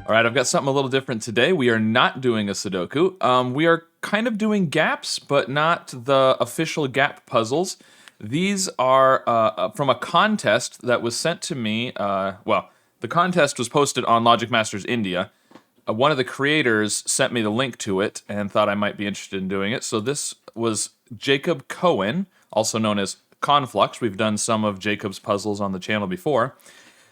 All right, I've got something a little different today. We are not doing a Sudoku. We are kind of doing GAPPs, but not the official GAPP puzzles. These are from a contest that was sent to me. The contest was posted on Logic Masters India. One of the creators sent me the link to it and thought I might be interested in doing it. So this was Jacob Cohen, also known as Conflux. We've done some of Jacob's puzzles on the channel before.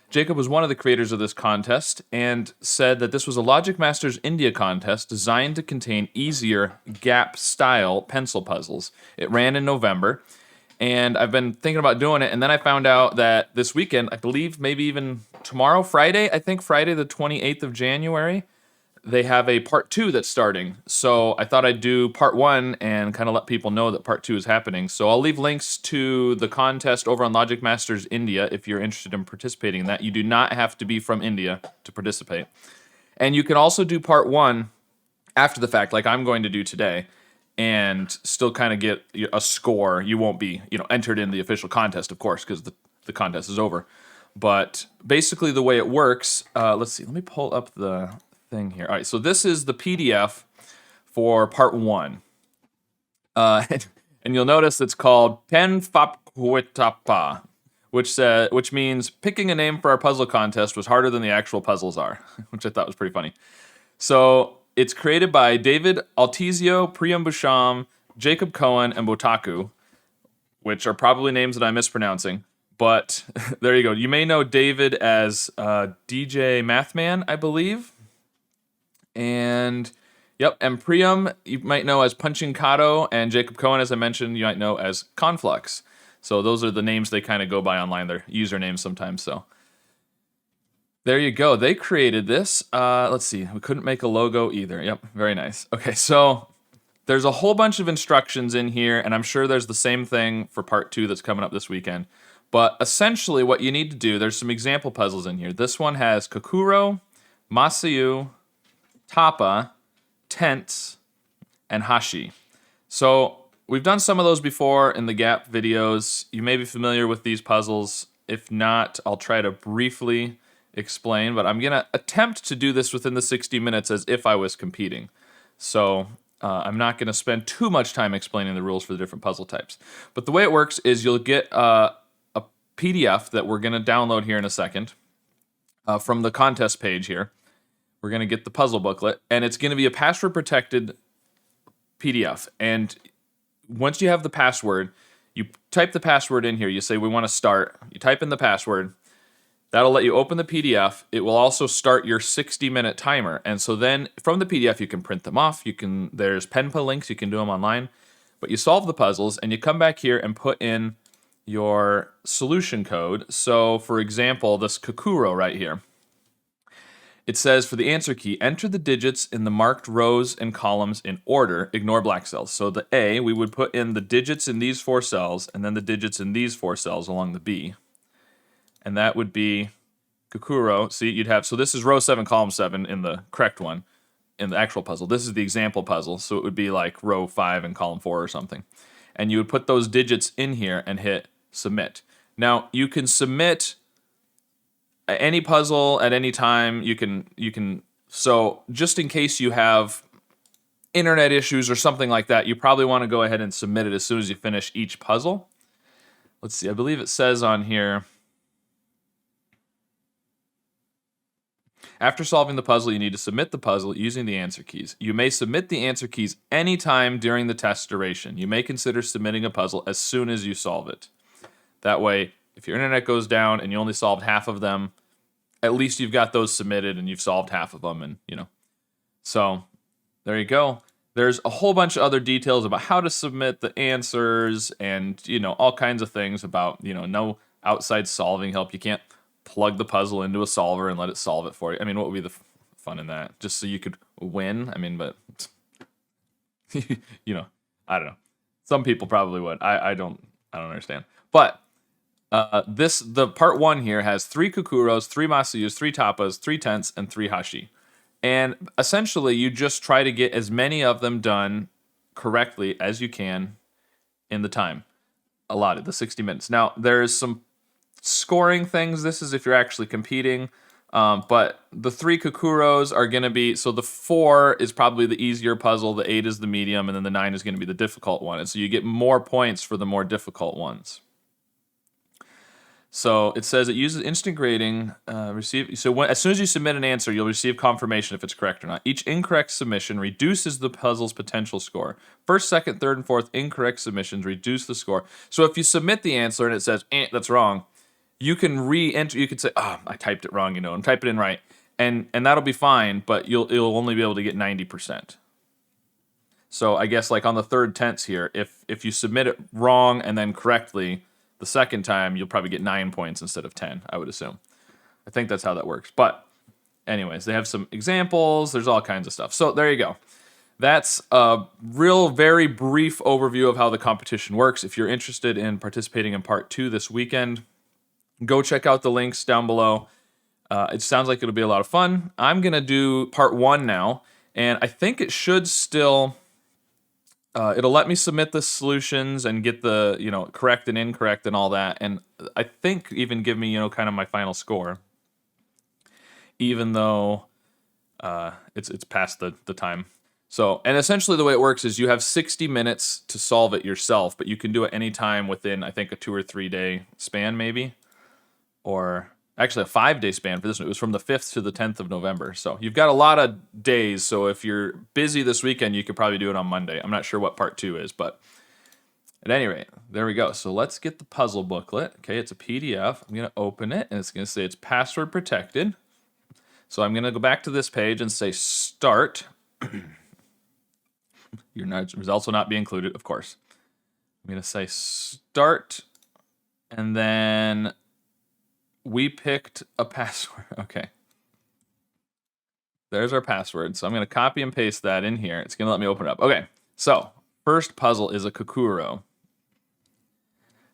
Jacob was one of the creators of this contest and said that this was a Logic Masters India contest designed to contain easier GAPP-style pencil puzzles. It ran in November, and I've been thinking about doing it, and then I found out that this weekend, I believe maybe even tomorrow, Friday the 28th of January, they have a part 2 that's starting. So I thought I'd do part 1 and kind of let people know that part 2 is happening. So I'll leave links to the contest over on Logic Masters India if you're interested in participating in that. You do not have to be from India to participate. And you can also do part 1 after the fact, like I'm going to do today, and still kind of get a score. You won't be, entered in the official contest, of course, because the contest is over. But basically the way it works, let's see, let me pull up the thing here. All right, so this is the PDF for part 1. And you'll notice it's called Pen Fapquitapa, which means picking a name for our puzzle contest was harder than the actual puzzles are, which I thought was pretty funny. So it's created by David Altizio, Priyam Bhushan, Jacob Cohen, and Botaku, which are probably names that I'm mispronouncing. But there you go. You may know David as djmathman, I believe. And Priyam you might know as punchingcatto, and Jacob Cohen, as I mentioned, you might know as Conflux. So those are the names they kind of go by online, their usernames sometimes. So there you go. They created this. Let's see. We couldn't make a logo either. Yep, very nice. Okay, so there's a whole bunch of instructions in here, and I'm sure there's the same thing for part 2 that's coming up this weekend. But essentially what you need to do, there's some example puzzles in here. This one has kakuro, masyu, tapa, tense, and hashi. So we've done some of those before in the GAPP videos. You may be familiar with these puzzles. If not, I'll try to briefly explain, but I'm going to attempt to do this within the 60 minutes as if I was competing. So I'm not going to spend too much time explaining the rules for the different puzzle types. But the way it works is you'll get a PDF that we're going to download here in a second from the contest page here. We're going to get the puzzle booklet, and it's going to be a password-protected PDF. And once you have the password, you type the password in here. You say, we want to start. You type in the password. That'll let you open the PDF. It will also start your 60-minute timer. And so then from the PDF, you can print them off. There's Penpa links. You can do them online. But you solve the puzzles, and you come back here and put in your solution code. So, for example, this kakuro right here. It says, for the answer key, enter the digits in the marked rows and columns in order. Ignore black cells. So the A, we would put in the digits in these 4 cells, and then the digits in these 4 cells along the B. And that would be kakuro. See, you'd have, so this is row 7, column 7 in the correct one, in the actual puzzle. This is the example puzzle, so it would be like row 5 and column 4 or something. And you would put those digits in here and hit submit. Now, you can submit any puzzle at any time. You can so just in case you have internet issues or something like that, you probably want to go ahead and submit it as soon as you finish each puzzle. Let's see, I believe it says on here, after solving the puzzle, you need to submit the puzzle using the answer keys. You may submit the answer keys anytime during the test duration. You may consider submitting a puzzle as soon as you solve it. That way, if your internet goes down and you only solved half of them, at least you've got those submitted and you've solved half of them, and So there you go. There's a whole bunch of other details about how to submit the answers and all kinds of things about no outside solving help. You can't plug the puzzle into a solver and let it solve it for you. I mean, what would be the fun in that? Just so you could win? I mean, but I don't know. Some people probably would. I don't understand. But the part 1 here has 3 kakuros, 3 masyus, 3 tapas, 3 tense, and 3 hashi. And essentially, you just try to get as many of them done correctly as you can in the time allotted, the 60 minutes. Now, there's some scoring things. This is if you're actually competing. But the 3 kakuros are going to be, so the 4 is probably the easier puzzle, the 8 is the medium, and then the 9 is going to be the difficult one. And so you get more points for the more difficult ones. So it says it uses instant grading. As soon as you submit an answer, you'll receive confirmation if it's correct or not. Each incorrect submission reduces the puzzle's potential score. First, second, third, and fourth incorrect submissions reduce the score. So if you submit the answer and it says, that's wrong, you can re-enter. You could say, I typed it wrong, and type it in right, and that'll be fine. But you'll only be able to get 90%. So I guess like on the third tense here, if you submit it wrong and then correctly the second time, you'll probably get 9 points instead of 10. I would assume. I think that's how that works. But anyways, they have some examples. There's all kinds of stuff. So there you go. That's a very brief overview of how the competition works. If you're interested in participating in part 2 this weekend, go check out the links down below. It sounds like it'll be a lot of fun. I'm going to do part 1 now, and I think it should still... it'll let me submit the solutions and get the, correct and incorrect and all that. And I think even give me, kind of my final score. Even though it's past the time. So, and essentially the way it works is you have 60 minutes to solve it yourself, but you can do it anytime within, I think, a 2 or 3 day span maybe. Or actually a 5-day span for this one. It was from the 5th to the 10th of November. So you've got a lot of days. So if you're busy this weekend, you could probably do it on Monday. I'm not sure what part 2 is, but at any rate, there we go. So let's get the puzzle booklet. Okay, it's a PDF. I'm going to open it, and it's going to say it's password protected. So I'm going to go back to this page and say start. Your results will not be included, of course. I'm going to say start, and then we picked a password. Okay. There's our password. So I'm going to copy and paste that in here. It's going to let me open it up. Okay. So first puzzle is a kakuro.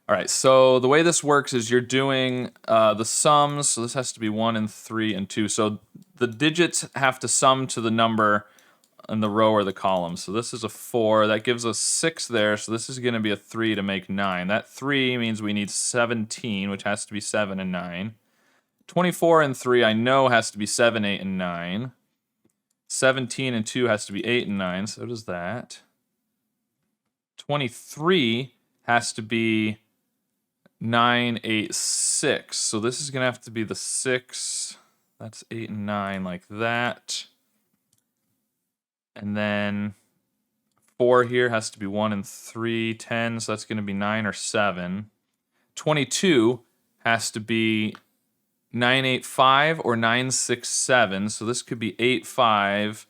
All right. So the way this works is you're doing the sums. So this has to be 1 and 3 and 2. So the digits have to sum to the number in the row or the column. So this is a 4. That gives us 6 there. So this is going to be a 3 to make 9. That 3 means we need 17, which has to be 7 and 9. 24 and 3 I know has to be 7, 8, and 9. 17 and 2 has to be 8 and 9. So does that. 23 has to be 9, 8, 6. So this is going to have to be the 6. That's 8 and 9 like that. And then 4 here has to be 1 and 3, 10, so that's going to be 9 or 7. 22 has to be 9, 8, 5 or 9, 6, 7, so this could be 8, 5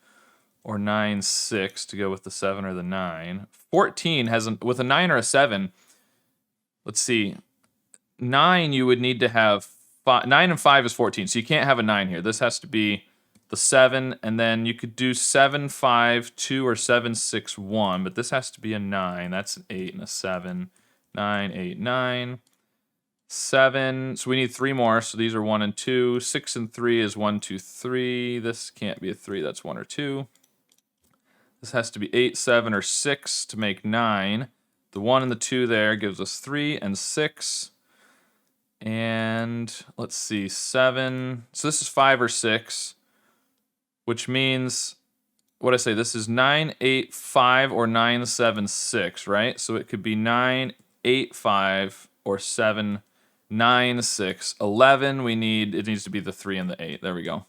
or 9, 6 to go with the 7 or the 9. 14 has, with a 9 or a 7, let's see, 9 you would need to have, 9 and 5 is 14, so you can't have a 9 here. This has to be the 7, and then you could do 7, 5, 2, or 7, 6, 1, but this has to be a 9. That's an 8 and a 7. 9, 8, 9. 7, so we need 3 more, so these are 1 and 2. 6 and 3 is 1, 2, 3. This can't be a 3, that's 1 or 2. This has to be 8, 7, or 6 to make 9. The 1 and the 2 there gives us 3 and 6. And let's see, 7. So this is 5 or 6. Which means, what I say, this is 9, 8, 5, or 9, 7, 6, right? So it could be 9, 8, 5, or 7, 9, 6. 11, it needs to be the 3 and the 8. There we go.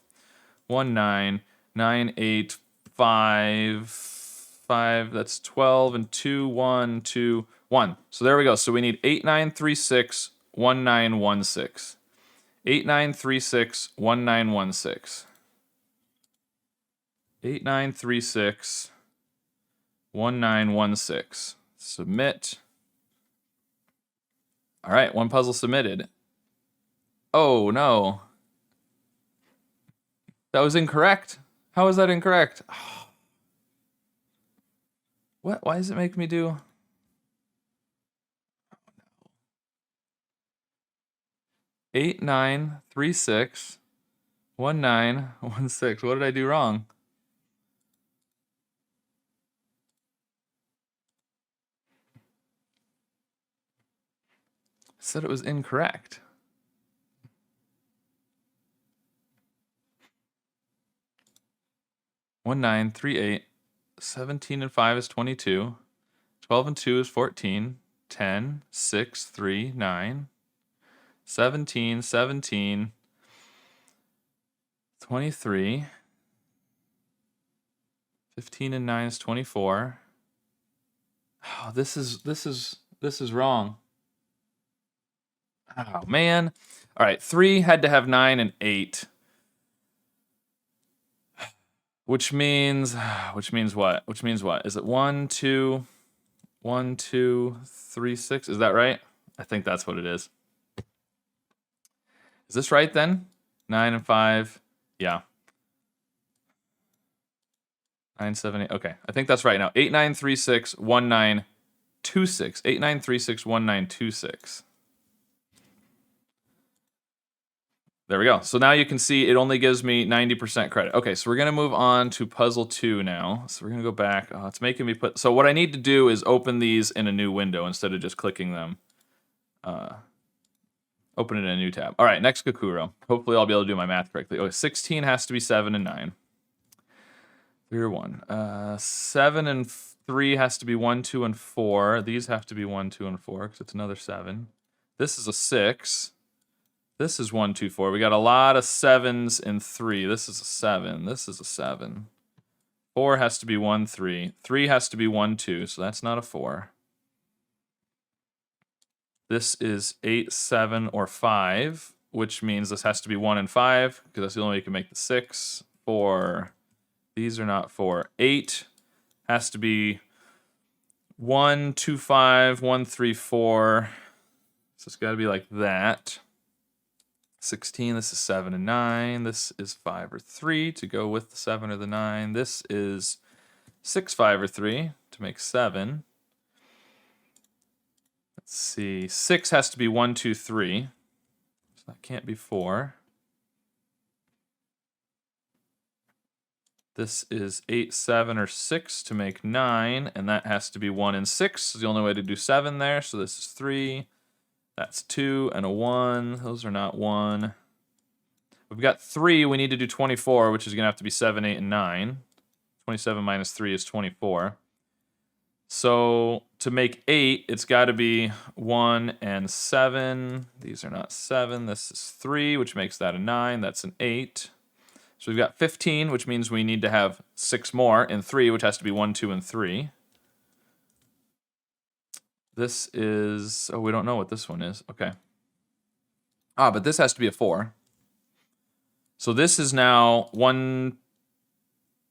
1, 9, 9, 8, 5, 5, that's 12, and 2, 1, 2, 1. So there we go. So we need 8, 9, 3, 6, 1, 9, 1, 6. 8, 9, 3, 6, 1, 9, 1, 6. 8936 1916. Submit. All right, one puzzle submitted. Oh no. That was incorrect. How is that incorrect? What? Why does it make me do? 8936 1916. What did I do wrong? Said it was incorrect. 1, 9, 3, 8. 17 and 5 is 22. 12 and 2 is 14. 10, 6, 3, 9. 17, 17. 23. 15 and 9 is 24. Oh, this is wrong. Oh man. All right, 3 had to have 9 and 8. Which means what? Which means what? Is it 1, 2, 1, 2, 3, 6? Is that right? I think that's what it is. Is this right then? 9 and 5. Yeah. 9, 7, 8. Okay, I think that's right now. 8, 9, 3, 6, 1, 9, 2, 6. 8, 9, 3, 6, 1, 9, 2, 6. There we go. So now you can see it only gives me 90% credit. Okay, so we're going to move on to puzzle 2 now. So we're going to go back. Oh, it's making me put... So what I need to do is open these in a new window instead of just clicking them. Open it in a new tab. All right, next kakuro. Hopefully I'll be able to do my math correctly. Okay, 16 has to be 7 and 9. 3 or 1. 7 and 3 has to be 1, 2, and 4. These have to be 1, 2, and 4 because it's another 7. This is a 6. This is 1, 2, 4. We got a lot of 7s in 3. This is a 7. This is a 7. 4 has to be 1, 3. 3 has to be 1, 2, so that's not a 4. This is 8, 7, or 5, which means this has to be 1 and 5, because that's the only way you can make the 6. 4. These are not 4. 8 has to be 1, 2, 5, 1, 3, 4. So it's got to be like that. 16, this is 7 and 9. This is 5 or 3 to go with the 7 or the 9. This is 6, 5, or 3 to make 7. Let's see. 6 has to be 1, 2, 3. So that can't be 4. This is 8, 7, or 6 to make 9. And that has to be 1 and 6. It's the only way to do 7 there. So this is 3. That's 2 and a 1. Those are not 1. We've got 3. We need to do 24, which is going to have to be 7, 8, and 9. 27 minus 3 is 24. So to make 8, it's got to be 1 and 7. These are not 7. This is 3, which makes that a 9. That's an 8. So we've got 15, which means we need to have 6 more, and 3, which has to be 1, 2, and 3. This is... Oh, we don't know what this one is. Okay. Ah, but this has to be a 4. So this is now 1,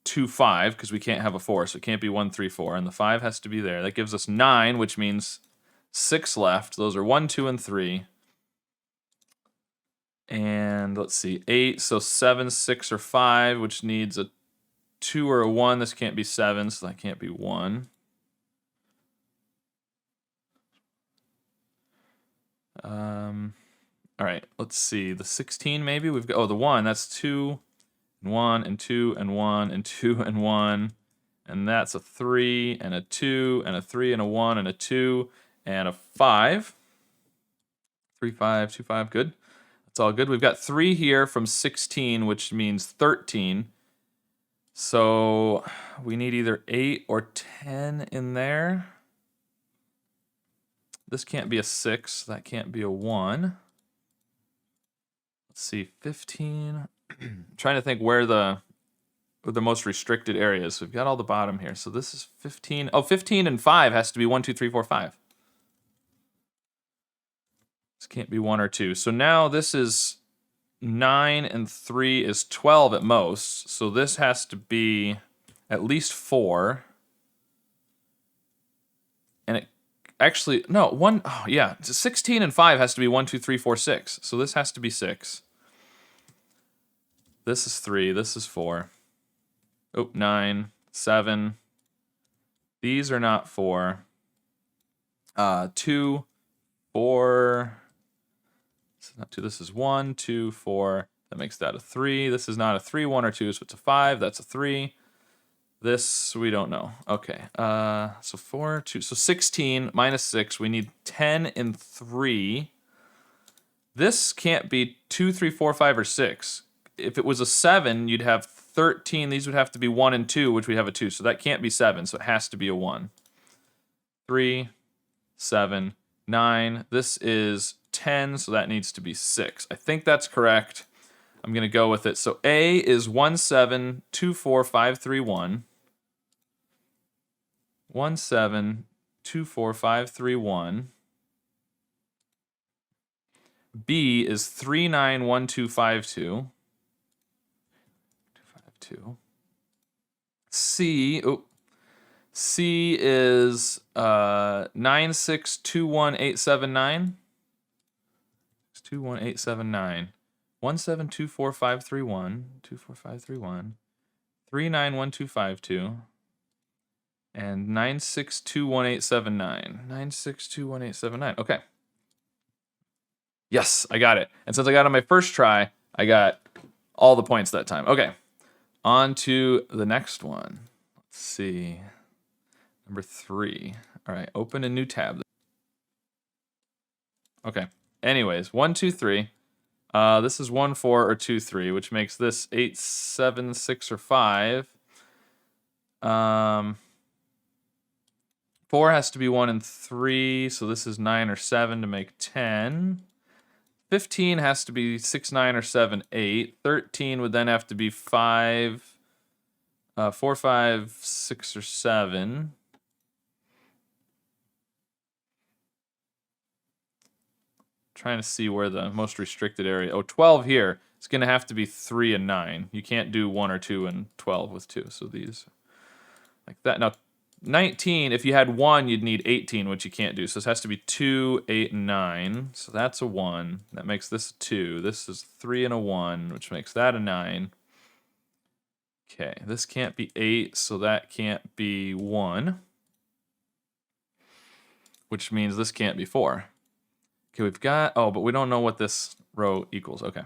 2, 5, because we can't have a 4, so it can't be 1, 3, 4. And the 5 has to be there. That gives us 9, which means 6 left. Those are 1, 2, and 3. And let's see, 8. So 7, 6, or 5, which needs a 2 or a 1. This can't be 7, so that can't be 1. All right, let's see. The 16 maybe we've got. Oh, the 1. That's 2 and 1 and 2 and 1 and 2 and 1, and that's a 3 and a 2 and a 3 and a 1 and a 2 and a 5. 3, 5, 2, 5. Good. That's all good. We've got 3 here from 16, which means 13. So we need either 8 or 10 in there. This can't be a 6. That can't be a 1. Let's see, 15. I'm trying to think where the most restricted area is. So we've got all the bottom here. So this is 15. Oh, 15 and 5 has to be 1, 2, 3, 4, 5. This can't be 1 or 2. So now this is 9 and 3 is 12 at most. So this has to be at least 4. And it actually, no, 1, oh yeah, 16 and 5 has to be 1, 2, 3, 4, 6. So this has to be 6. This is 3, this is 4. Oh, 9, 7. These are not 4. 2, 4. This is not 2, this is 1, 2, 4. That makes that a 3. This is not a 3, 1, or 2, so it's a 5. That's a 3. This, we don't know. Okay, so 4, 2, so 16 minus 6. We need 10 and 3. This can't be 2, 3, 4, 5, or 6. If it was a 7, you'd have 13, these would have to be 1 and 2, which we have a 2. So that can't be 7, so it has to be a 1. 3, 7, 9. This is 10, so that needs to be 6. I think that's correct. I'm going to go with it. So A is 1724531. 1724531. B is 391252. 252. C is 9621879. 21879. 1724531. 24531. 391252. And 9621879. 9621879. Okay. Yes, I got it. And since I got it on my first try, I got all the points that time. Okay. On to the next one. Let's see. Number 3. All right, open a new tab. Okay. Anyways, 1, 2, 3. This is 1, 4, or 2, 3, which makes this 8, 7, 6, or 5. 4 has to be 1 and 3, so this is 9 or 7 to make 10. 15 has to be 6, 9, or 7, 8. 13 would then have to be 5, 4, 5, 6, or 7. Trying to see where the most restricted area. Oh, 12 here. It's going to have to be 3 and 9. You can't do 1 or 2 and 12 with 2. So these like that. Now, 19, if you had 1, you'd need 18, which you can't do. So this has to be 2, 8, and 9. So that's a 1. That makes this a 2. This is 3 and a 1, which makes that a 9. Okay, this can't be 8, so that can't be 1. Which means this can't be 4. Okay, we've got, oh, but we don't know what this row equals. Okay.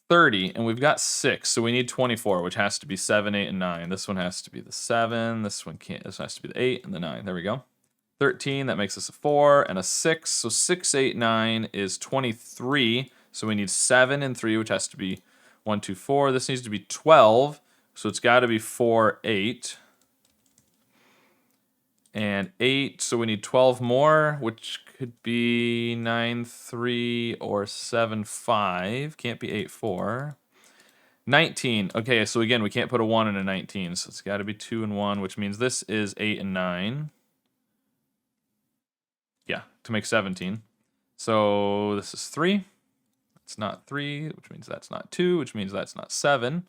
30, and we've got 6, so we need 24, which has to be 7, 8, and 9. This one has to be the 7, this one can't, this has to be the 8 and the 9. There we go. 13, that makes us a 4, and a 6. So 6, 8, 9 is 23, so we need 7 and 3, which has to be 1, 2, 4. This needs to be 12, so it's got to be 4, 8. And 8, so we need 12 more, which could be 9, 3, or 7, 5. Can't be 8, 4. 19, okay, so again, we can't put a 1 in a 19, so it's got to be 2 and 1, which means this is 8 and 9. Yeah, to make 17. So this is 3. It's not 3, which means that's not 2, which means that's not 7.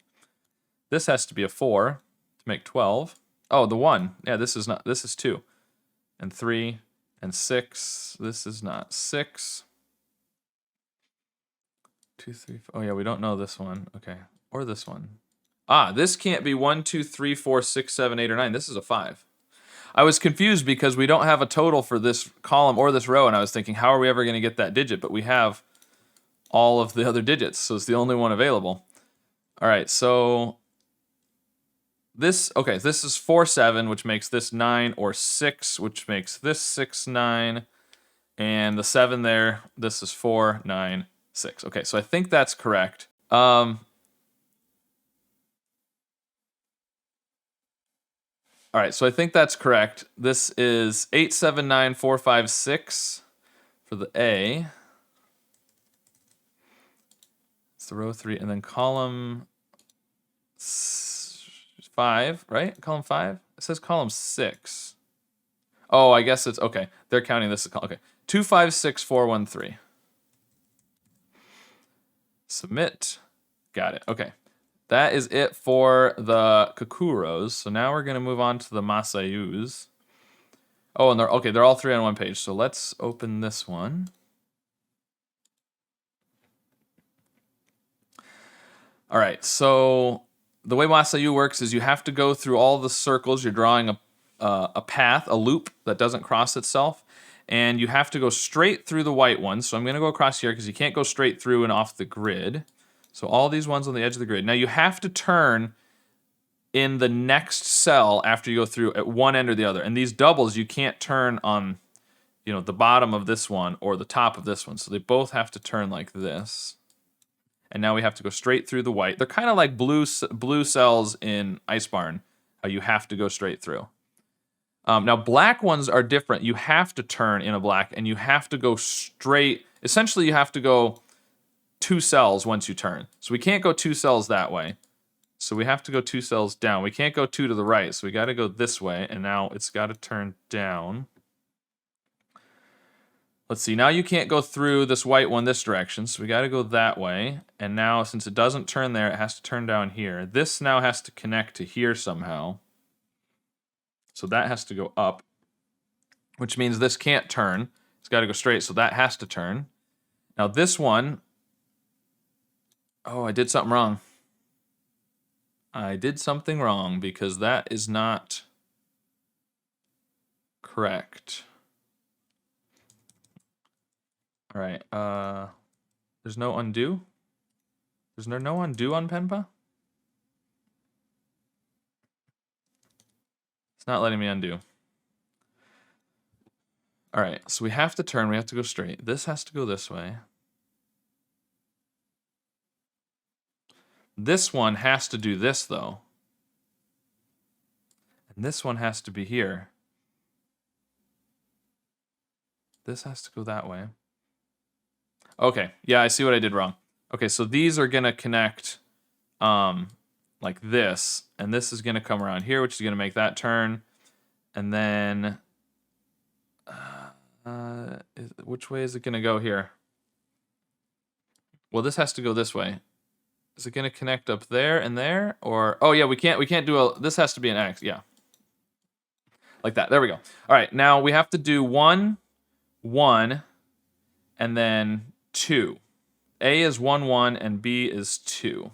This has to be a 4 to make 12. Oh, the 1. Yeah, this is not. This is 2. And 3 and 6. This is not 6. 2, 3, 4. Oh, yeah, we don't know this one. Okay. Or this one. Ah, this can't be 1, 2, 3, 4, 6, 7, 8, or 9. This is a 5. I was confused because we don't have a total for this column or this row, and I was thinking, how are we ever going to get that digit? But we have all of the other digits, so it's the only one available. All right, so this, okay, this is 4, 7, which makes this 9, or 6, which makes this 6, 9, and the 7 there, this is 4, 9, 6. Okay, so I think that's correct. All right, so I think that's correct. This is 8, 7, 9, 4, 5, 6 for the A. It's the row 3, and then column 5, right? Column 5? It says column 6. Oh, I guess it's, okay. They're counting this as column, okay. 2, 5, 6, 4, 1, 3. Submit. Got it, okay. That is it for the kakuros. So now we're going to move on to the masyus. Oh, and they're all 3 on one page. So let's open this one. All right, so the way masyu works is you have to go through all the circles. You're drawing a path, a loop that doesn't cross itself, and you have to go straight through the white ones. So I'm going to go across here because you can't go straight through and off the grid. So all these ones on the edge of the grid. Now you have to turn in the next cell after you go through at one end or the other. And these doubles, you can't turn on, the bottom of this one or the top of this one. So they both have to turn like this. And now we have to go straight through the white. They're kind of like blue cells in Ice Barn. How you have to go straight through. Now, black ones are different. You have to turn in a black, and you have to go straight. Essentially, you have to go 2 cells once you turn. So we can't go 2 cells that way. So we have to go 2 cells down. We can't go 2 to the right, so we got to go this way, and now it's got to turn down. Let's see, now you can't go through this white one this direction, so we got to go that way. And now, since it doesn't turn there, it has to turn down here. This now has to connect to here somehow. So that has to go up, which means this can't turn. It's got to go straight, so that has to turn. Now this one, oh, I did something wrong. I did something wrong because that is not correct. All right, there's no undo? Is there no undo on Penpa? It's not letting me undo. All right, so we have to turn, we have to go straight. This has to go this way. This one has to do this, though. And this one has to be here. This has to go that way. Okay, yeah, I see what I did wrong. Okay, so these are going to connect like this, and this is going to come around here, which is going to make that turn. And then, which way is it going to go here? Well, this has to go this way. Is it going to connect up there and there? Or, oh yeah, we can't do a, this has to be an X, yeah. Like that, there we go. All right, now we have to do 1, 1, and then 2. A is 1, 1, and B is 2.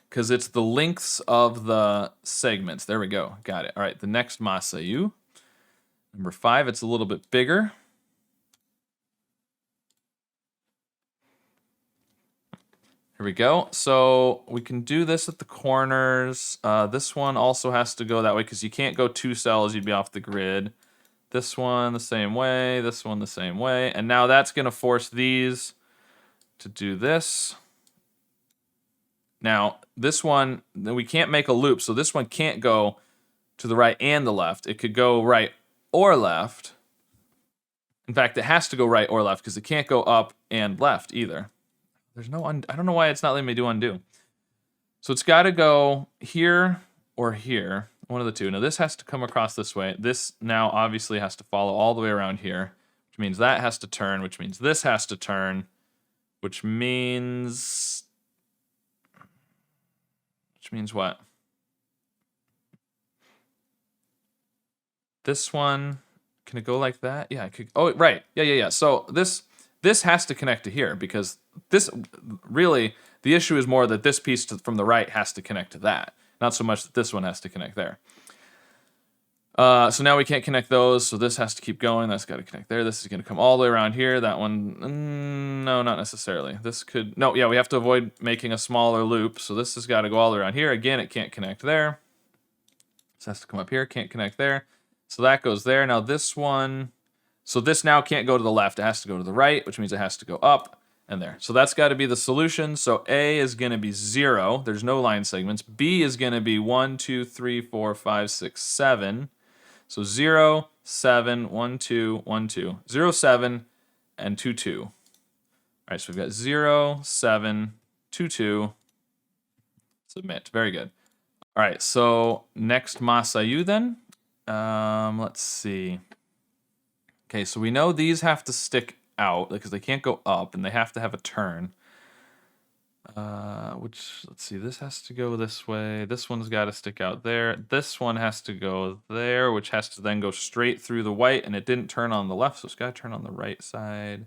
Because it's the lengths of the segments. There we go, got it. All right, the next masyu. Number 5, it's a little bit bigger. Here we go. So we can do this at the corners. This one also has to go that way because you can't go 2 cells, you'd be off the grid. This one the same way, this one the same way. And now that's going to force these to do this. Now, this one, we can't make a loop, so this one can't go to the right and the left. It could go right or left. In fact, it has to go right or left because it can't go up and left either. There's no I don't know why it's not letting me do undo. So it's got to go here or here, one of the two. Now this has to come across this way. This now obviously has to follow all the way around here, which means that has to turn, which means this has to turn, which means what? This one, can it go like that? Yeah, it could. Oh, right. Yeah. So this has to connect to here because this really, the issue is more that this piece from the right has to connect to that. Not so much that this one has to connect there. So now we can't connect those, so this has to keep going. That's got to connect there. This is going to come all the way around here. That one, no, not necessarily. This could, no, yeah, we have to avoid making a smaller loop. So this has got to go all the way around here. Again, it can't connect there. This has to come up here, can't connect there. So that goes there. Now this one, so this now can't go to the left. It has to go to the right, which means it has to go up and there. So that's got to be the solution. So A is going to be 0. There's no line segments. B is going to be 1, 2, 3, 4, 5, 6, 7. So 0, 7, 1, 2, 1, 2. 0, 7, and 2, 2. All right, so we've got 0, 7, 2, 2. Submit. Very good. All right, so next masyu then. Let's see. Okay, so we know these have to stick out because they can't go up and they have to have a turn. Which, let's see, this has to go this way. This one's got to stick out there. This one has to go there, which has to then go straight through the white, and it didn't turn on the left, so it's got to turn on the right side.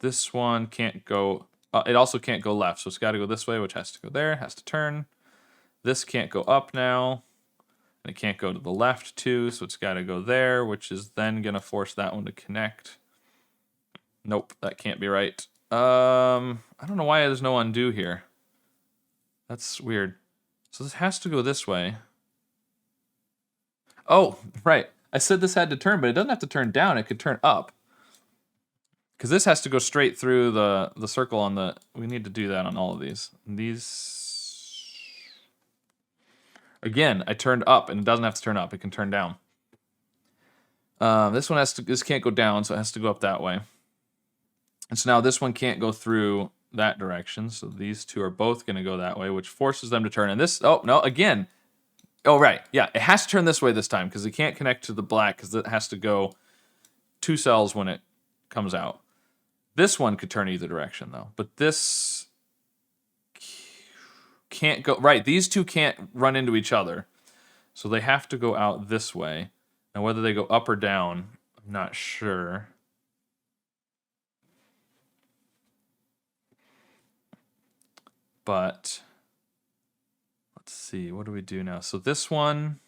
This one can't go, it also can't go left, so it's got to go this way, which has to go there, has to turn. This can't go up now, and it can't go to the left too, so it's got to go there, which is then going to force that one to connect. Nope, that can't be right. I don't know why there's no undo here. That's weird. So this has to go this way. Oh, right. I said this had to turn, but it doesn't have to turn down. It could turn up. Because this has to go straight through the circle on the... We need to do that on all of these. These... Again, I turned up, and it doesn't have to turn up. It can turn down. This one has to... This can't go down, so it has to go up that way. And so now this one can't go through that direction. So these two are both going to go that way, which forces them to turn. And this... Oh, no, again. Oh, right. Yeah, it has to turn this way this time, because it can't connect to the black, because it has to go 2 cells when it comes out. This one could turn either direction, though. But this can't go... Right, these two can't run into each other. So they have to go out this way. Now, whether they go up or down, I'm not sure. But let's see. What do we do now? So this one...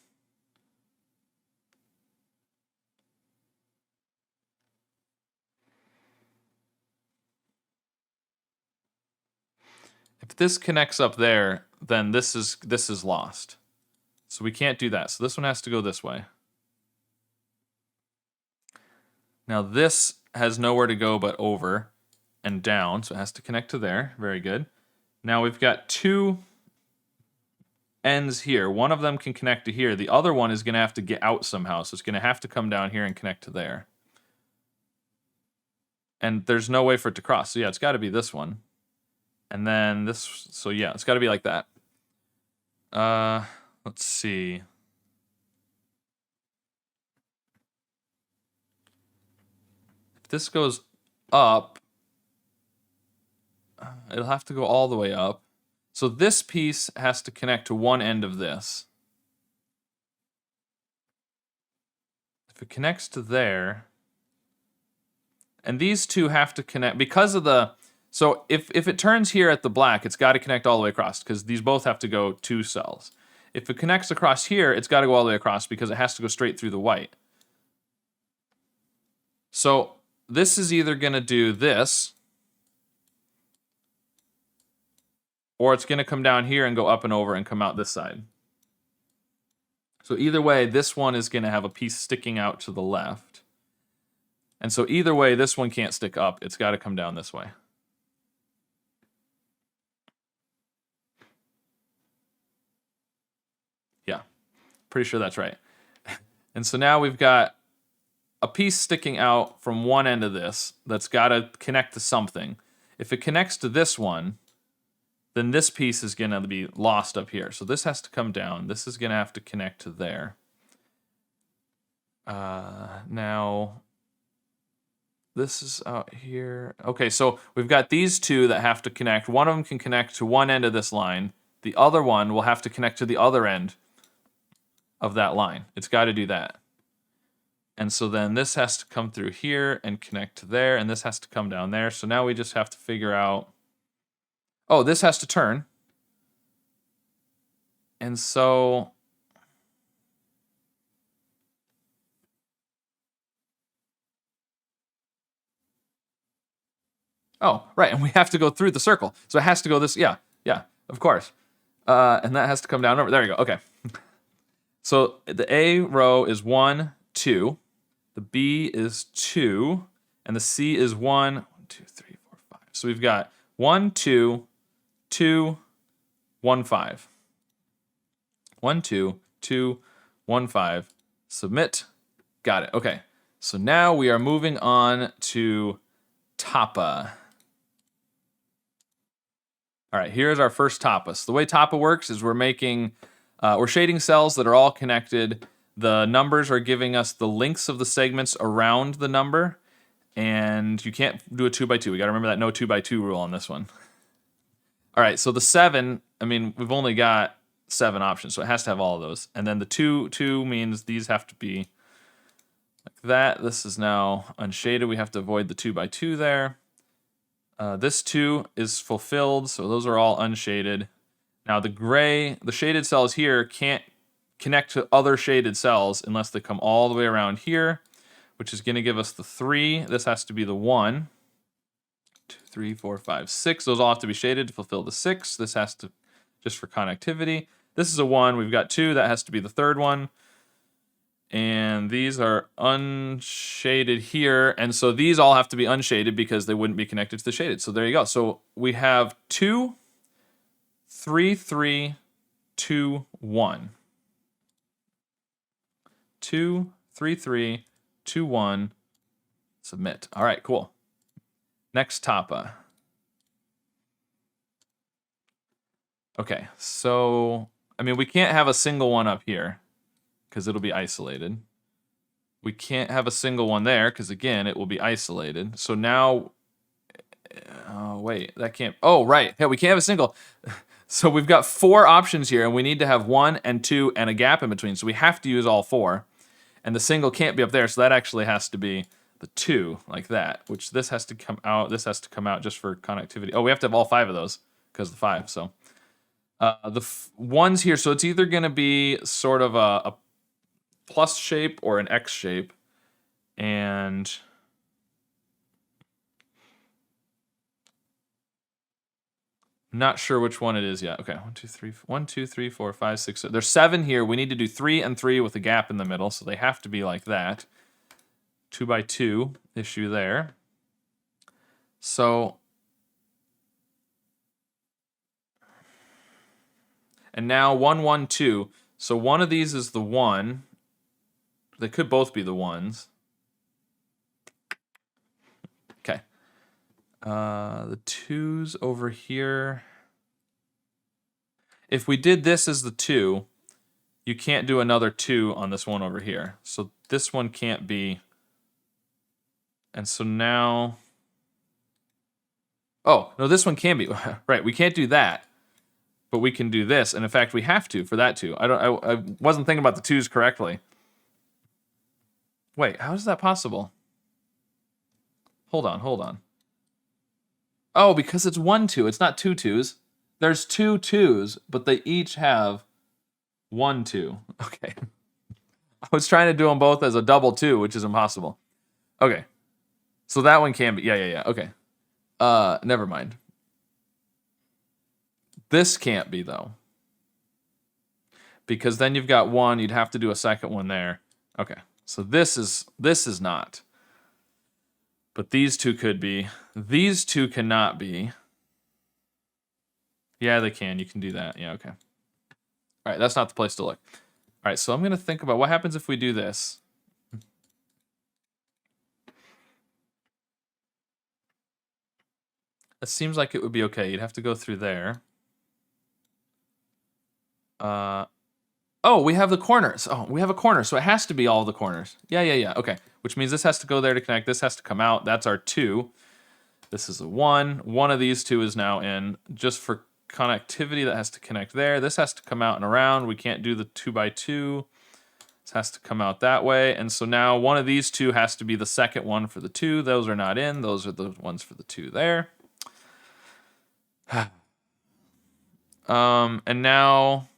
If this connects up there, then this is lost. So we can't do that. So this one has to go this way. Now this has nowhere to go but over and down, so it has to connect to there. Very good. Now we've got 2 ends here. One of them can connect to here. The other one is going to have to get out somehow, so it's going to have to come down here and connect to there. And there's no way for it to cross. So yeah, it's got to be this one. And then this, so yeah, it's got to be like that. Let's see. If this goes up, it'll have to go all the way up. So this piece has to connect to one end of this. If it connects to there, and these two have to connect, because of the... So if it turns here at the black, it's got to connect all the way across, because these both have to go 2 cells. If it connects across here, it's got to go all the way across, because it has to go straight through the white. So this is either going to do this, or it's going to come down here and go up and over and come out this side. So either way, this one is going to have a piece sticking out to the left. And so either way, this one can't stick up. It's got to come down this way. Yeah, pretty sure that's right. And so now we've got a piece sticking out from one end of this that's got to connect to something. If it connects to this one, then this piece is going to be lost up here. So this has to come down. This is going to have to connect to there. Now, this is out here. Okay, so we've got these two that have to connect. One of them can connect to one end of this line. The other one will have to connect to the other end of that line. It's got to do that. And so then this has to come through here and connect to there, and this has to come down there. So now we just have to figure out... Oh, this has to turn. And so... Oh, right, and we have to go through the circle. So it has to go this... Yeah, of course. And that has to come down over... There you go, okay. So the A row is 1, 2. The B is 2. And the C is 1, 1, 2, 3, 4, 5. So we've got 1, 2, 2, 1, 5. 1, 2, 2, 1, 5. Submit. Got it. Okay. So now we are moving on to tapa. All right, here's our first tapa. So the way tapa works is we're shading cells that are all connected. The numbers are giving us the lengths of the segments around the number, and you can't do a 2 by 2. We got to remember that no 2 by 2 rule on this one. All right, so the 7, I mean, we've only got 7 options, so it has to have all of those. And then the 2 means these have to be like that. This is now unshaded. We have to avoid the 2 by 2 there. This 2 is fulfilled, so those are all unshaded. Now the gray, the shaded cells here can't connect to other shaded cells unless they come all the way around here, which is going to give us the 3. This has to be the 1. 2, 3, 4, 5, 6. Those all have to be shaded to fulfill the 6. This has to, just for connectivity. This is a 1. We've got 2. That has to be the third one. And these are unshaded here. And so these all have to be unshaded because they wouldn't be connected to the shaded. So there you go. So we have 2, 3, 3, 2, 1. 2, 3, 3, 2, 1. Submit. All right, cool. Next tapa. Okay, so, I mean, we can't have a single one up here because it'll be isolated. We can't have a single one there because, again, it will be isolated. So now, oh, wait, that can't, oh, right. Hey, we can't have a single. So we've got 4 options here, and we need to have 1 and 2 and a gap in between. So we have to use all 4. And the single can't be up there, so that actually has to be the 2, like that, which this has to come out. This has to come out just for connectivity. Oh, we have to have all 5 of those because of the 5, so. The ones here, so it's either going to be sort of a plus shape or an X shape. And I'm not sure which one it is yet. Okay, 1, 2, 3, 4, 5, 6. There's 7 here. We need to do 3 and 3 with a gap in the middle, so they have to be like that. 2 by 2 issue there. So, and now 1, 1, 2. So one of these is the 1. They could both be the 1s. Okay. The 2s over here. If we did this as the 2, you can't do another 2 on this one over here. So this one can't be. And so now, oh, no, this one can be. Right, we can't do that. But we can do this, and in fact, we have to for that 2. I wasn't thinking about the 2s correctly. Wait, how is that possible? Hold on. Oh, because it's 1, 2. It's not 2 2s. There's 2 2s, but they each have 1 2. Okay. I was trying to do them both as a double 2, which is impossible. Okay. So that one can be. Yeah. Okay. Never mind. This can't be, though. Because then you've got 1, you'd have to do a second one there. Okay. So this is not. But these 2 could be. These 2 cannot be. Yeah, they can. You can do that. Yeah, okay. All right, that's not the place to look. All right, so I'm going to think about what happens if we do this. It seems like it would be okay. You'd have to go through there. Oh, we have the corners. Oh, we have a corner, so it has to be all the corners. Yeah. Okay, which means this has to go there to connect. This has to come out. That's our 2. This is a 1. One of these 2 is now in. Just for connectivity, that has to connect there. This has to come out and around. We can't do the 2 by 2. This has to come out that way. And so now one of these 2 has to be the second one for the 2. Those are not in. Those are the ones for the 2 there. And now,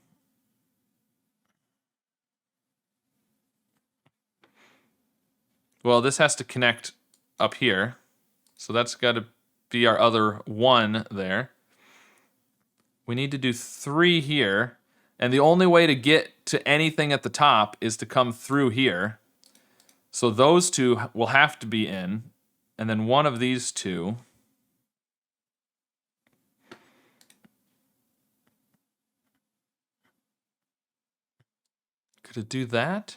well, this has to connect up here. So that's got to be our other 1 there. We need to do 3 here. And the only way to get to anything at the top is to come through here. So those 2 will have to be in. And then one of these 2. Could it do that?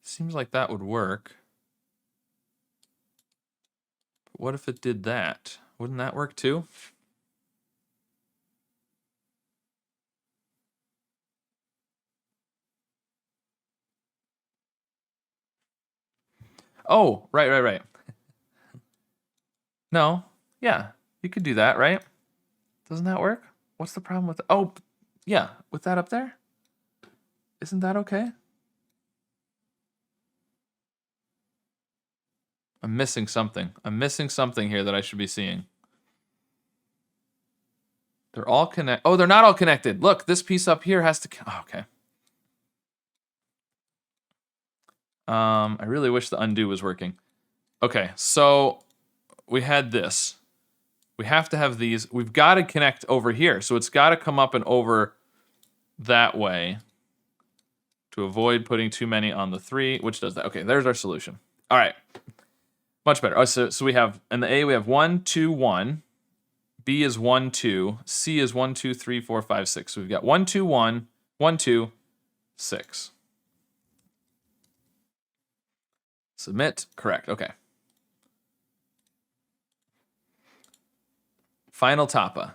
Seems like that would work. But what if it did that? Wouldn't that work too? Oh, right. No, yeah, you could do that, right? Doesn't that work? What's the problem with? Oh, yeah, with that up there? Isn't that okay? I'm missing something. I'm missing something here that I should be seeing. They're all connect. Oh, they're not all connected. Look, this piece up here has to. Oh, okay. I really wish the undo was working. Okay, so we had this. We have to have these. We've got to connect over here. So it's got to come up and over that way to avoid putting too many on the 3, which does that. Okay, there's our solution. All right, much better. Oh, so we have, in the A, we have 1, 2, 1. B is 1, 2. C is 1, 2, 3, 4, 5, 6. So we've got 1, 2, 1, 1, 2, 6. Submit. Correct. Okay. Final tapa.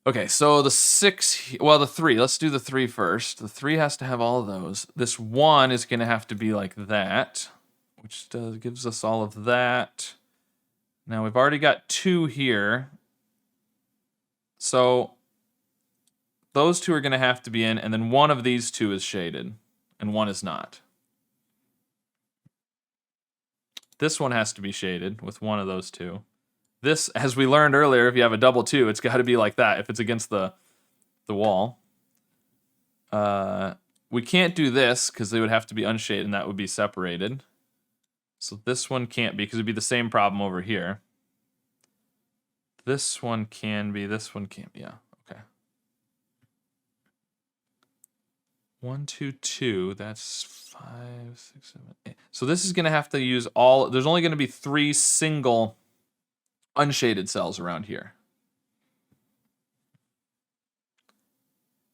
Okay, so the 6, well, the 3. Let's do the 3 first. The 3 has to have all of those. This 1 is going to have to be like that, which gives us all of that. Now we've already got 2 here. So those 2 are going to have to be in, and then one of these 2 is shaded, and one is not. This one has to be shaded with one of those 2. This, as we learned earlier, if you have a double 2, it's got to be like that if it's against the wall. We can't do this because they would have to be unshaded, and that would be separated. So this one can't be because it'd be the same problem over here. This one can be, this one can't be, yeah, okay. 1, 2, 2, that's 5, 6, 7, 8. So this is going to have to use all, there's only going to be 3 single unshaded cells around here.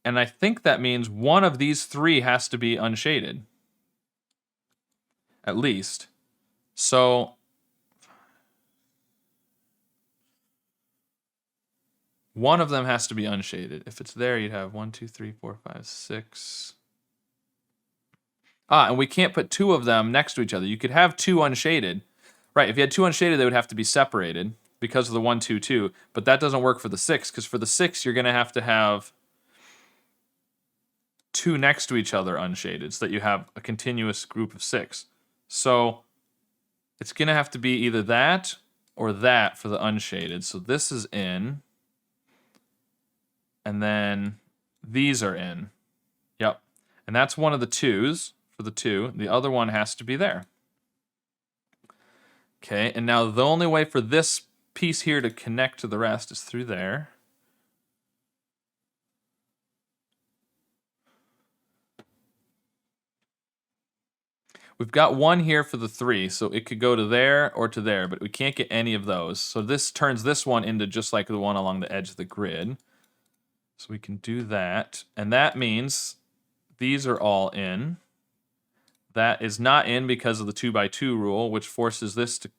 And I think that means one of these 3 has to be unshaded. At least. So one of them has to be unshaded. If it's there, you'd have 1, 2, 3, 4, 5, 6. And we can't put 2 of them next to each other. You could have 2 unshaded. Right, if you had 2 unshaded, they would have to be separated because of the 1, 2, 2. But that doesn't work for the 6, because for the 6, you're going to have 2 next to each other unshaded so that you have a continuous group of 6. So it's going to have to be either that or that for the unshaded. So this is in. And then these are in. Yep. And that's one of the 2s for the 2. The other one has to be there. Okay, and now the only way for this piece here to connect to the rest is through there. We've got 1 here for the 3, so it could go to there or to there, but we can't get any of those. So this turns this one into just like the one along the edge of the grid. So we can do that, and that means these are all in. That is not in because of the 2x2 rule, which forces this to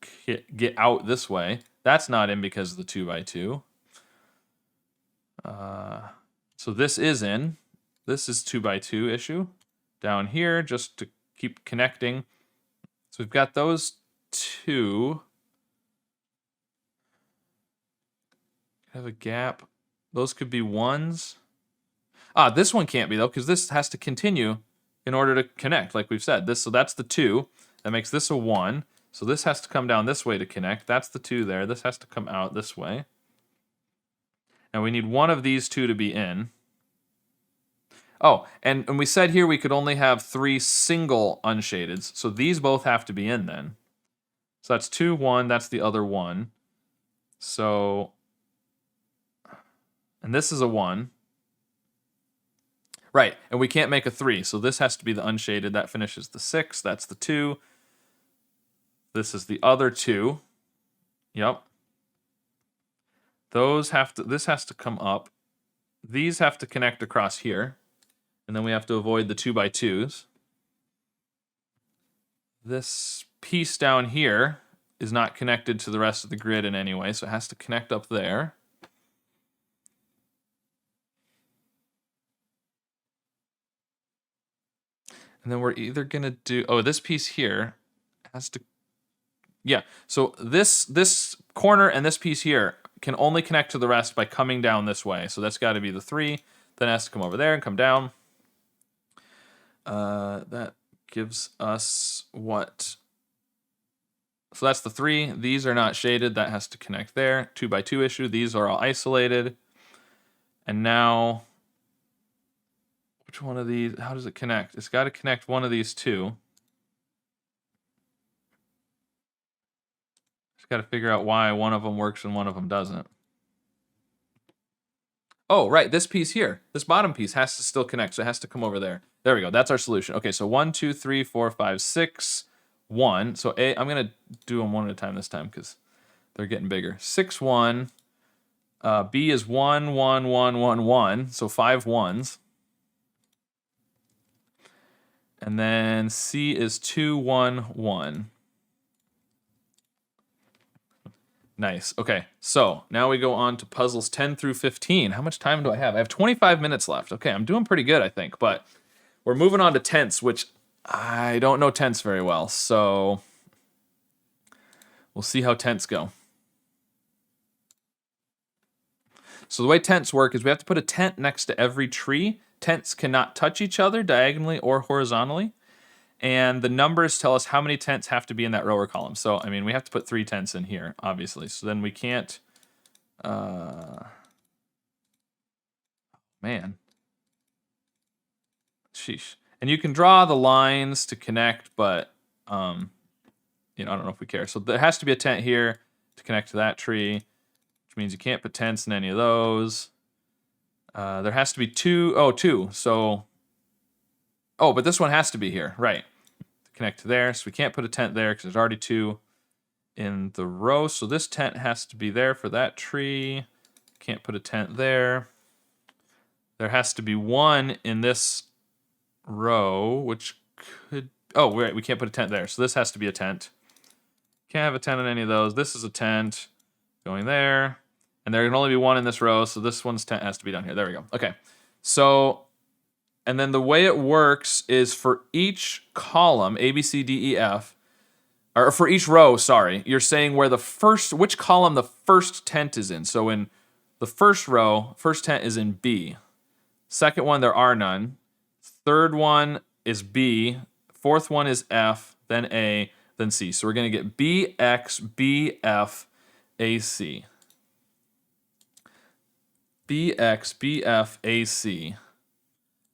get out this way. That's not in because of the 2x2. So this is in. This is 2x2 issue. Down here, just to keep connecting. So we've got those 2. Have a gap. Those could be 1s. This one can't be, though, because this has to continue in order to connect, like we've said. So that's the 2. That makes this a 1. So this has to come down this way to connect. That's the 2 there. This has to come out this way. Now we need one of these 2 to be in. Oh, and we said here we could only have 3 single unshadeds. So these both have to be in then. So that's 2, 1. That's the other 1. So, and this is a 1. Right, and we can't make a 3, so this has to be the unshaded. That finishes the 6, that's the 2. This is the other 2. Yep. Those have to, this has to come up. These have to connect across here. And then we have to avoid the 2x2s. This piece down here is not connected to the rest of the grid in any way, so it has to connect up there. And then we're either gonna do, this piece here has to, yeah. So this corner and this piece here can only connect to the rest by coming down this way. So that's gotta be the 3, then it has to come over there and come down. That gives us what? So that's the 3. These are not shaded. That has to connect there. 2x2 issue. These are all isolated. And now, which one of these? How does it connect? It's got to connect one of these 2. Just got to figure out why one of them works and one of them doesn't. Oh, right, this piece here, this bottom piece has to still connect, so it has to come over there. There we go, that's our solution. Okay, so 1, 2, 3, 4, 5, 6, 1. So I'm gonna do them one at a time this time because they're getting bigger. 6, 1. B is 1, 1, 1, 1, 1, so 5 ones. And then C is 2, 1, 1. Nice. Okay, so now we go on to puzzles 10 through 15. How much time do I have? I have 25 minutes left. Okay, I'm doing pretty good, I think, but we're moving on to tenths, which I don't know tenths very well, so we'll see how tenths go. So the way tenths work is we have to put a tent next to every tree. Tents cannot touch each other diagonally or horizontally. And the numbers tell us how many tents have to be in that row or column. So, I mean, we have to put 3 tents in here, obviously. So then we can't... man. Sheesh. And you can draw the lines to connect, but, you know, I don't know if we care. So there has to be a tent here to connect to that tree, which means you can't put tents in any of those. There has to be 2. So... oh, but this one has to be here, right. Connect to there, so we can't put a tent there because there's already 2 in the row. So this tent has to be there for that tree. Can't put a tent there. There has to be 1 in this row, which could... oh, right, we can't put a tent there. So this has to be a tent. Can't have a tent on any of those. This is a tent going there. And there can only be 1 in this row, so this one's tent has to be down here. There we go. Okay, so... and then the way it works is for each column, A, B, C, D, E, F, or for each row, sorry, you're saying where which column the first tent is in. So in the first row, first tent is in B. Second one, there are none. Third one is B. Fourth one is F, then A, then C. So we're going to get B, X, B, F, A, C. B, X, B, F, A, C.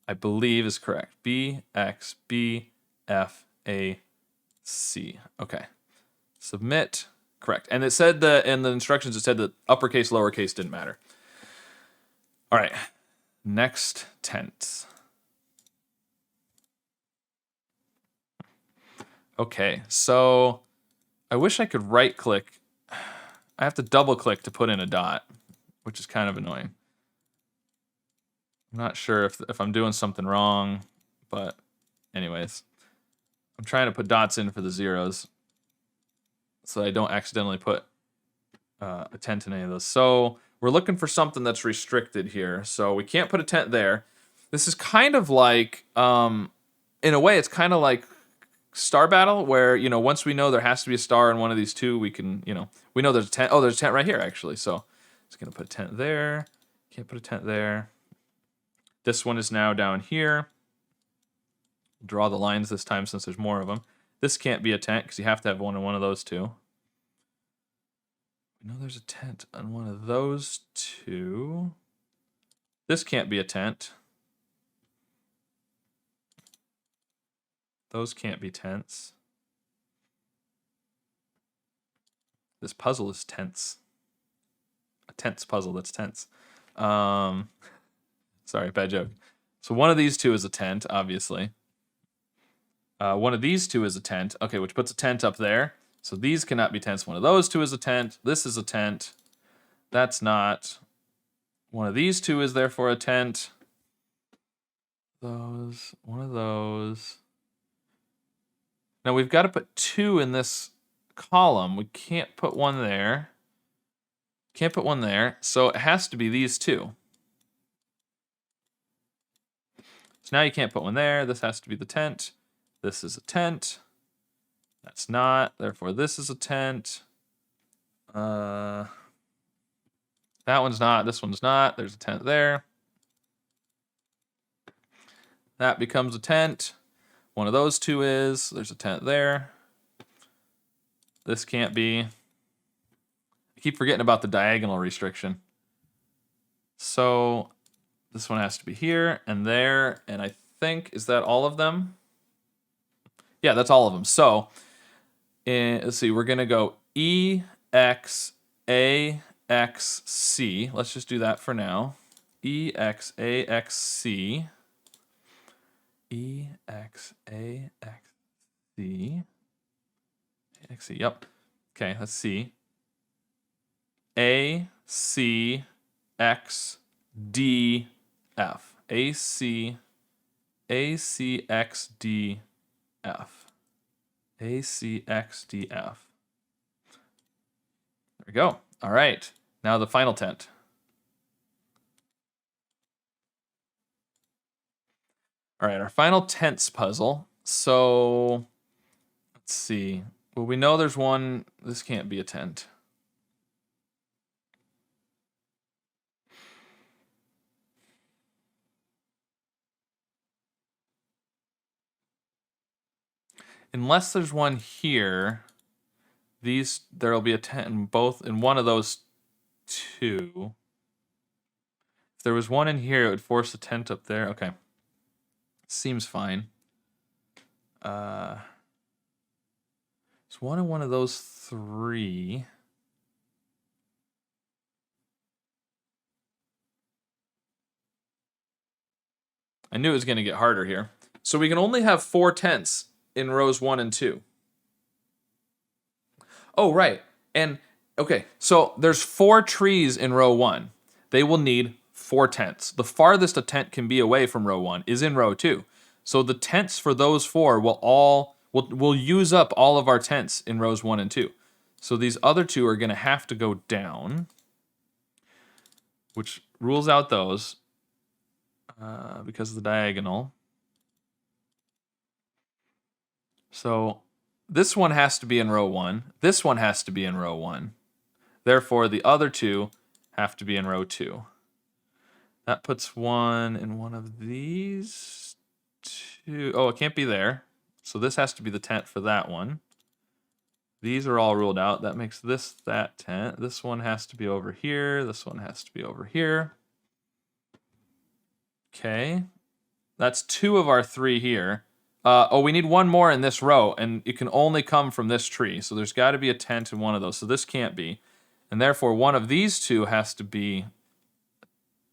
I believe is correct. B, X, B, F, A, C. Okay. Submit. Correct. And it said that in the instructions, it said that uppercase, lowercase didn't matter. All right. Next tense. Okay. So I wish I could right click. I have to double click to put in a dot, which is kind of annoying. I'm not sure if I'm doing something wrong, but anyways. I'm trying to put dots in for the zeros so I don't accidentally put a tent in any of those. So we're looking for something that's restricted here. So we can't put a tent there. This is kind of like, in a way, it's kind of like Star Battle, where, you know, once we know there has to be a star in one of these 2, we can, you know, we know there's a tent. Oh, there's a tent right here, actually. So just going to put a tent there. Can't put a tent there. This one is now down here. Draw the lines this time since there's more of them. This can't be a tent because you have to have one in one of those 2. We know there's a tent on one of those 2. This can't be a tent. Those can't be tents. This puzzle is tense. A tense puzzle that's tense. Sorry, bad joke. So one of these 2 is a tent, obviously. One of these 2 is a tent. Okay, which puts a tent up there. So these cannot be tents. One of those 2 is a tent. This is a tent. That's not. One of these 2 is therefore a tent. Those. One of those. Now we've got to put 2 in this column. We can't put 1 there. Can't put 1 there. So it has to be these 2. So now you can't put 1 there. This has to be the tent. This is a tent. That's not. Therefore, this is a tent. That one's not. This one's not. There's a tent there. That becomes a tent. One of those 2 is. There's a tent there. This can't be. I keep forgetting about the diagonal restriction. So this one has to be here and there. And I think, is that all of them? Yeah, that's all of them. So let's see, we're going to go E, X, A, X, C. Let's just do that for now. EXAXC. EXAXC. AXC, yep. Okay, let's see. ACXDF. ACXDF. ACXDF. There we go. All right. Now the final tent. All right, our final tense puzzle. So let's see. Well, we know there's one. This can't be a tent. Unless there's one here, there'll be a tent in one of those two. If there was one in here, it would force a tent up there. Okay. Seems fine. It's one in one of those three. I knew it was going to get harder here. So we can only have 4 tents in rows 1 and 2. Oh, right. And, okay, so there's 4 trees in row 1. They will need 4 tents. The farthest a tent can be away from row 1 is in row 2. So the tents for those 4 will use up all of our tents in rows 1 and 2. So these other 2 are going to have to go down, which rules out those because of the diagonal. So this one has to be in row 1. This one has to be in row 1. Therefore, the other 2 have to be in row 2. That puts one in one of these 2. Oh, it can't be there. So this has to be the tent for that one. These are all ruled out. That makes this that tent. This one has to be over here. This one has to be over here. Okay. That's 2 of our 3 here. We need one more in this row, and it can only come from this tree. So there's got to be a tent in one of those. So this can't be. And therefore, one of these 2 has to be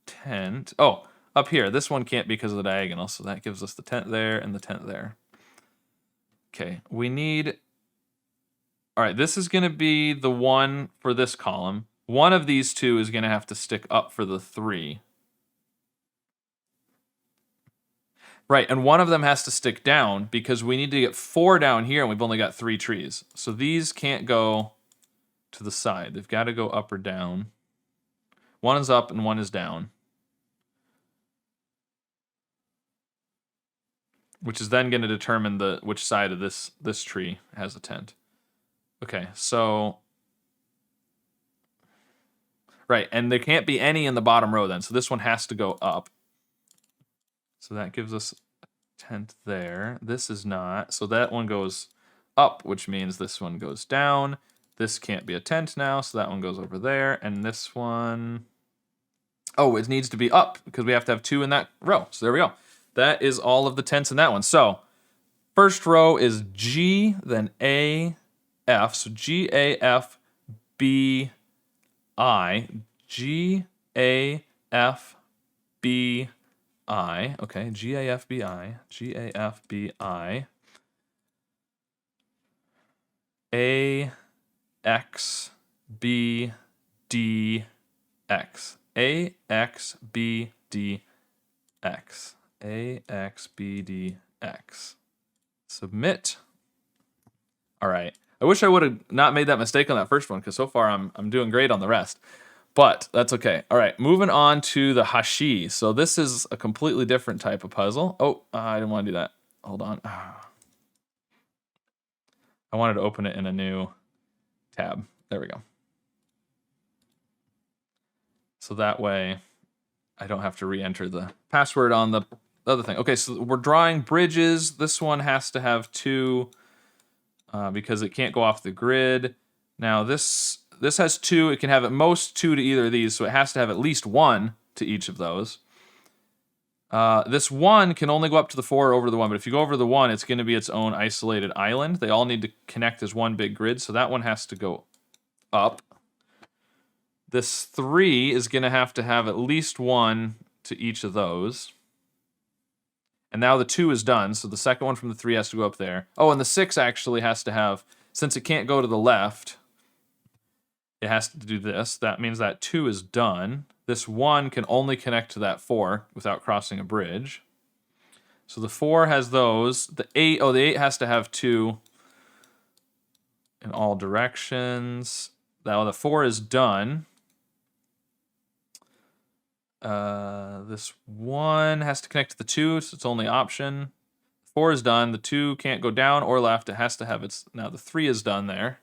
tent. Oh, up here. This one can't be because of the diagonal. So that gives us the tent there and the tent there. Okay, we need... All right, this is going to be the one for this column. One of these 2 is going to have to stick up for the 3. Right, and one of them has to stick down because we need to get 4 down here and we've only got 3 trees. So these can't go to the side. They've got to go up or down. One is up and one is down. Which is then going to determine which side of this tree has a tent. Okay, so... Right, and there can't be any in the bottom row then, so this one has to go up. So that gives us a tent there. This is not. So that one goes up, which means this one goes down. This can't be a tent now, so that one goes over there. And this one... Oh, it needs to be up, because we have to have 2 in that row. So there we go. That is all of the tents in that one. So first row is G, then A, F. So G, A, F, B, I. G, A, F, B, I. Okay, G, A, F, B, I. G, A, F, B, I. A, X, B, D, X. A, X, B, D, X. A, X, B, D, X. Submit. All right. I wish I would have not made that mistake on that first one, because so far I'm doing great on the rest. But that's okay. All right, moving on to the hashi. So this is a completely different type of puzzle. Oh, I didn't want to do that. Hold on. I wanted to open it in a new tab. There we go. So that way I don't have to re-enter the password on the other thing. Okay, so we're drawing bridges. This one has to have 2 because it can't go off the grid. Now this has 2. It can have at most 2 to either of these, so it has to have at least 1 to each of those. This 1 can only go up to the 4 or over the 1, but if you go over the 1, it's going to be its own isolated island. They all need to connect as one big grid, so that one has to go up. This 3 is going to have at least 1 to each of those. And now the 2 is done, so the second one from the 3 has to go up there. Oh, and the 6 actually has to have, since it can't go to the left, it has to do this. That means that 2 is done. This 1 can only connect to that 4 without crossing a bridge. So the 4 has those. The 8, the 8 has to have 2 in all directions. Now the 4 is done. This 1 has to connect to the 2, so it's only option. 4 is done. The 2 can't go down or left. It has to have its... Now the 3 is done there.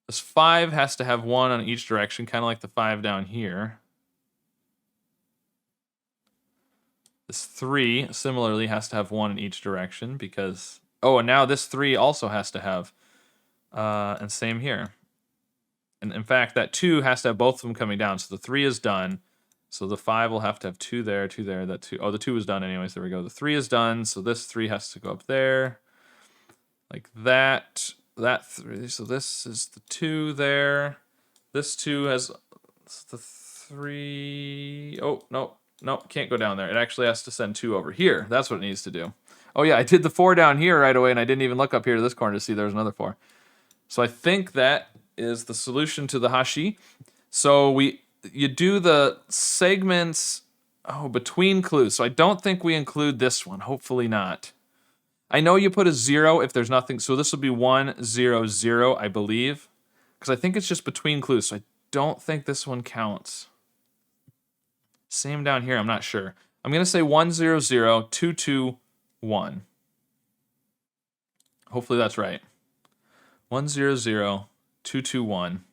This 5 has to have 1 on each direction, kind of like the 5 down here. This 3, similarly, has to have 1 in each direction because... Oh, and now this 3 also has to have... and same here. And in fact, that 2 has to have both of them coming down. So the 3 is done. So the 5 will have to have 2 there, 2 there, that 2. Oh, the 2 is done anyways. There we go. The 3 is done. So this 3 has to go up there. Like that. That 3. So this is the 2 there. This 2 has the 3. Oh, no. No, can't go down there. It actually has to send 2 over here. That's what it needs to do. Oh, yeah, I did the 4 down here right away, and I didn't even look up here to this corner to see there's another 4. So I think that is the solution to the hashi. So you do the segments between clues. So I don't think we include this one. Hopefully not. I know you put a 0 if there's nothing. So this will be 1, 0, 0, I believe. Because I think it's just between clues. So I don't think this one counts. Same down here. I'm not sure. I'm going to say 1, 0, 0, 2, 2, 1. Hopefully that's right. 1, 0, 0, 2, 2, 1.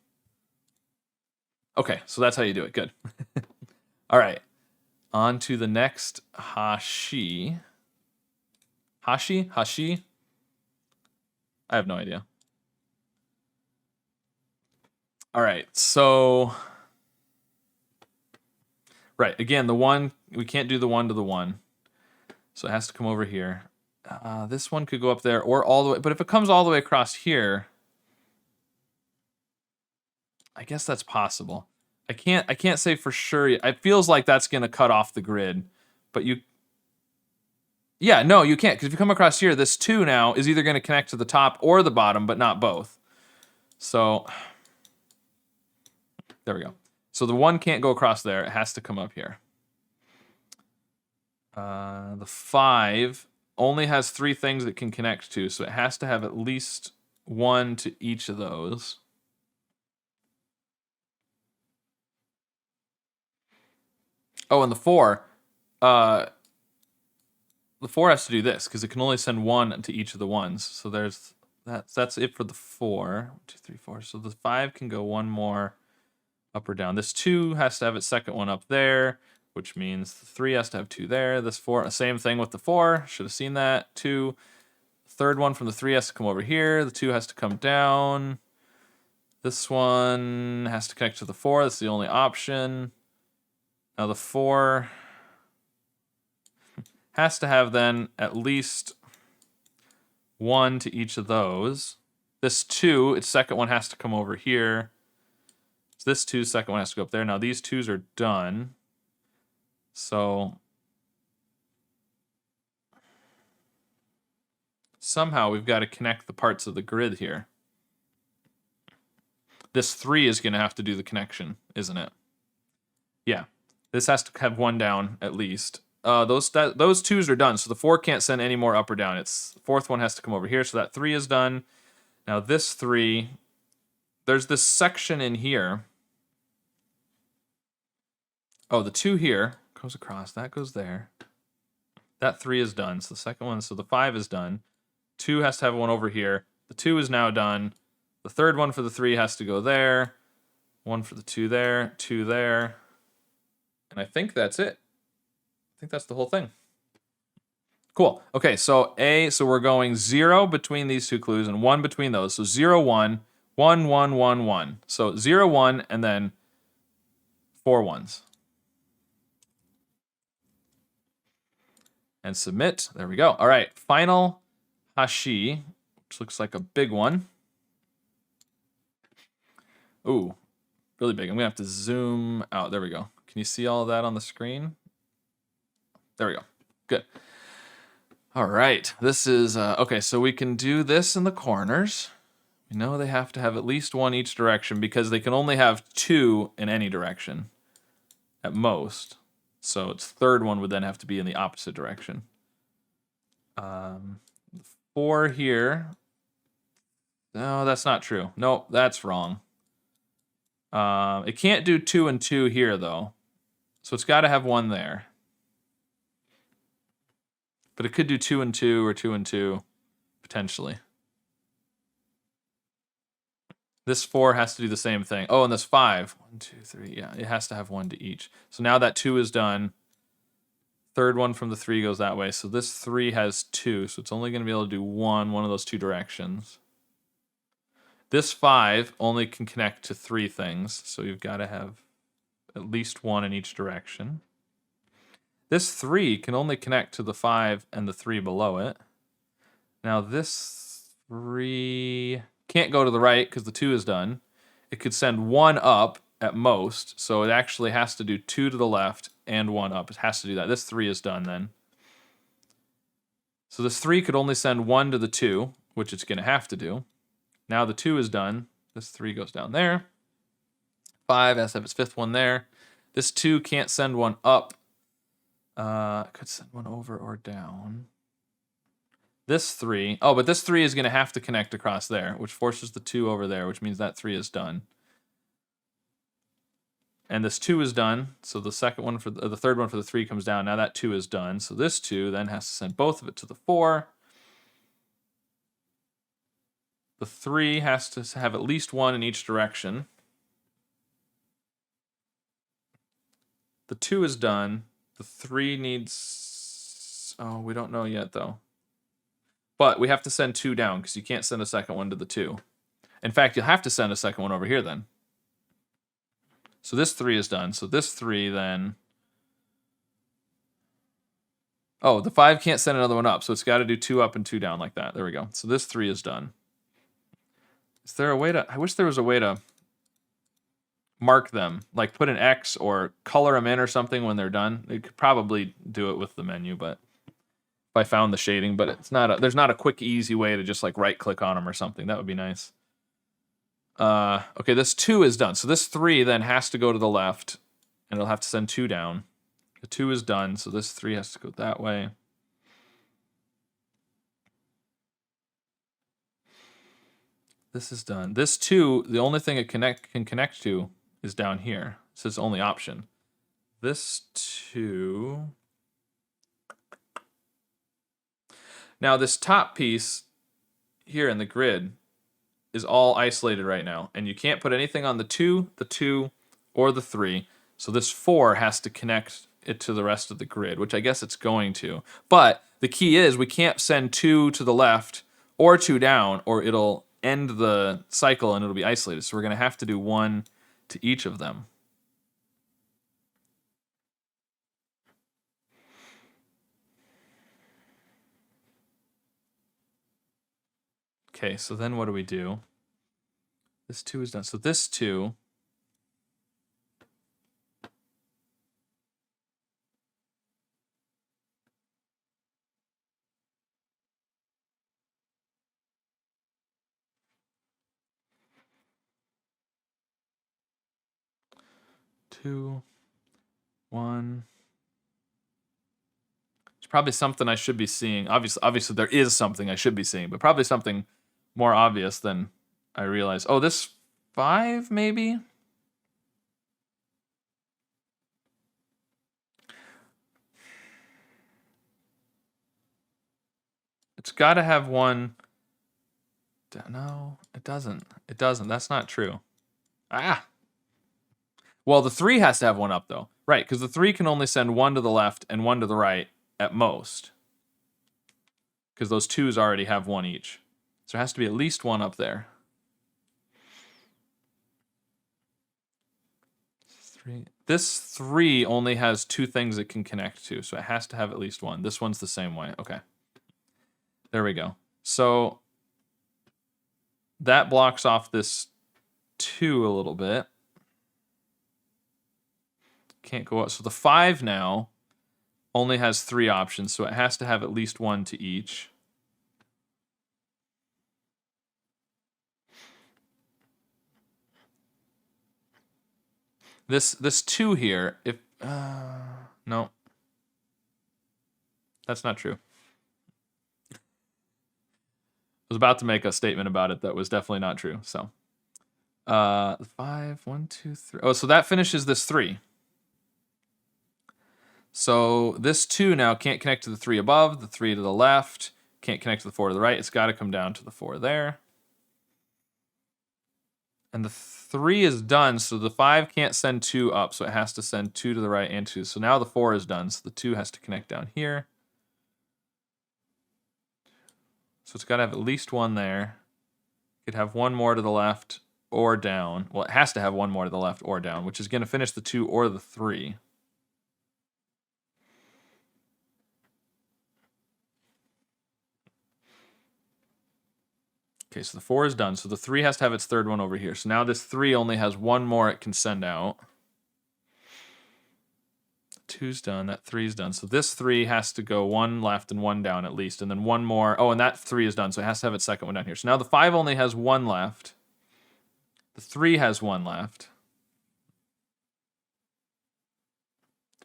Okay, so that's how you do it. Good. All right. On to the next hashi. Hashi? Hashi? I have no idea. All right, so... Right, again, the 1, we can't do the 1 to the 1. So it has to come over here. This one could go up there or all the way, but if it comes all the way across here, I guess that's possible. I can't say for sure. It feels like that's going to cut off the grid, but you... Yeah, no, you can't, because if you come across here, this 2 now is either going to connect to the top or the bottom, but not both. So, there we go. So the 1 can't go across there. It has to come up here. The 5 only has 3 things it can connect to, so it has to have at least 1 to each of those. Oh, and the 4 has to do this because it can only send 1 to each of the ones. So there's that's it for the 4. 1, 2, 3, 4. So the 5 can go 1 more up or down. This 2 has to have its second one up there, which means the 3 has to have 2 there. This 4, same thing with the 4. Should have seen that. 2. Third one from the 3 has to come over here. The 2 has to come down. This one has to connect to the 4. That's the only option. Now the 4 has to have then at least 1 to each of those. This 2, its second one has to come over here. So this 2's second one has to go up there. Now these 2's are done. So somehow we've got to connect the parts of the grid here. This 3 is going to have to do the connection, isn't it? Yeah. This has to have 1 down at least. Those 2's are done, so the 4 can't send any more up or down. The fourth one has to come over here, so that 3 is done. Now this 3, there's this section in here. Oh, the 2 here goes across. That goes there. That 3 is done. So the second one, so the 5 is done. 2 has to have 1 over here. The 2 is now done. The third one for the 3 has to go there. 1 for the 2 there. 2 there. And I think that's it. I think that's the whole thing. Cool. Okay, so we're going 0 between these 2 clues and 1 between those. So 0, 1, 1, 1, 1, 1. So 0, 1, and then 4 ones. And submit. There we go. All right, final hashi, which looks like a big one. Ooh, really big. I'm gonna have to zoom out. There we go. Can you see all of that on the screen? There we go. Good. All right. This is okay. So we can do this in the corners. We know they have to have at least one each direction because they can only have two in any direction at most. So its third one would then have to be in the opposite direction. 4 here. No, that's not true. Nope, that's wrong. It can't do 2 and 2 here, though. So it's got to have one there. But it could do 2 and 2 or 2 and 2, potentially. This 4 has to do the same thing. Oh, and this 5. 1, 2, 3. Yeah, it has to have one to each. So now that 2 is done. Third one from the 3 goes that way. So this 3 has 2. So it's only going to be able to do one of those two directions. This 5 only can connect to 3 things. So you've got to have at least one in each direction. This 3 can only connect to the 5 and the 3 below it. Now this 3 can't go to the right because the 2 is done. It could send 1 up at most, so it actually has to do 2 to the left and 1 up. It has to do that. This 3 is done then. So this 3 could only send 1 to the 2, which it's going to have to do. Now the 2 is done. This 3 goes down there. 5 has to have its 5th one there. This 2 can't send 1 up. Could send 1 over or down. This 3, oh, but this 3 is going to have to connect across there, which forces the 2 over there, which means that 3 is done. And this 2 is done, so the second one for the third one for the 3 comes down. Now that 2 is done, so this 2 then has to send both of it to the 4. The 3 has to have at least one in each direction. The 2 is done. The 3 needs... Oh, we don't know yet, though. But we have to send 2 down, because you can't send a second one to the 2. In fact, you'll have to send a second one over here, then. So this 3 is done. So this 3, then... Oh, the 5 can't send another one up, so it's got to do 2 up and 2 down like that. There we go. So this 3 is done. Is there a way to... I wish there was a way to mark them, like put an X or color them in or something when they're done. You could probably do it with the menu, but if I found the shading, but it's not there's not a quick, easy way to just like right click on them or something. That would be nice. Okay, this 2 is done. So this 3 then has to go to the left, and it'll have to send 2 down. The 2 is done, so this 3 has to go that way. This is done. This 2, the only thing it can connect to is down here. It's its only option. This 2... Now this top piece here in the grid is all isolated right now, and you can't put anything on the 2, or the 3, so this 4 has to connect it to the rest of the grid, which I guess it's going to. But the key is we can't send 2 to the left or 2 down, or it'll end the cycle and it'll be isolated. So we're going to have to do 1 to each of them. Okay, so then what do we do? This 2 is done. So this 2... Two, 1. It's probably something I should be seeing. Obviously, there is something I should be seeing, but probably something more obvious than I realize. Oh, this 5 maybe? It's got to have one. No, it doesn't. It doesn't. That's not true. Ah. Well, the 3 has to have 1 up, though. Right, because the 3 can only send 1 to the left and 1 to the right at most. Because those 2s already have 1 each. So there has to be at least 1 up there. 3. This 3 only has 2 things it can connect to, so it has to have at least 1. This one's the same way. Okay. There we go. So that blocks off this 2 a little bit. Can't go up. So the 5 now only has 3 options, so it has to have at least 1 to each. This 2 here, if no. That's not true. I was about to make a statement about it that was definitely not true. So 5, 1, 2, 3. Oh, so that finishes this 3. So this 2 now can't connect to the 3 above, the 3 to the left, can't connect to the 4 to the right. It's got to come down to the 4 there. And the 3 is done, so the 5 can't send 2 up, so it has to send 2 to the right and 2. So now the 4 is done, so the 2 has to connect down here. So it's got to have at least 1 there. It could have 1 more to the left or down. Well, it has to have 1 more to the left or down, which is going to finish the 2 or the 3. Okay, so the 4 is done. So the 3 has to have its third one over here. So now this 3 only has 1 more it can send out. 2's done. That 3's done. So this 3 has to go 1 left and 1 down at least. And then 1 more. Oh, and that 3 is done. So it has to have its second one down here. So now the 5 only has 1 left. The 3 has 1 left.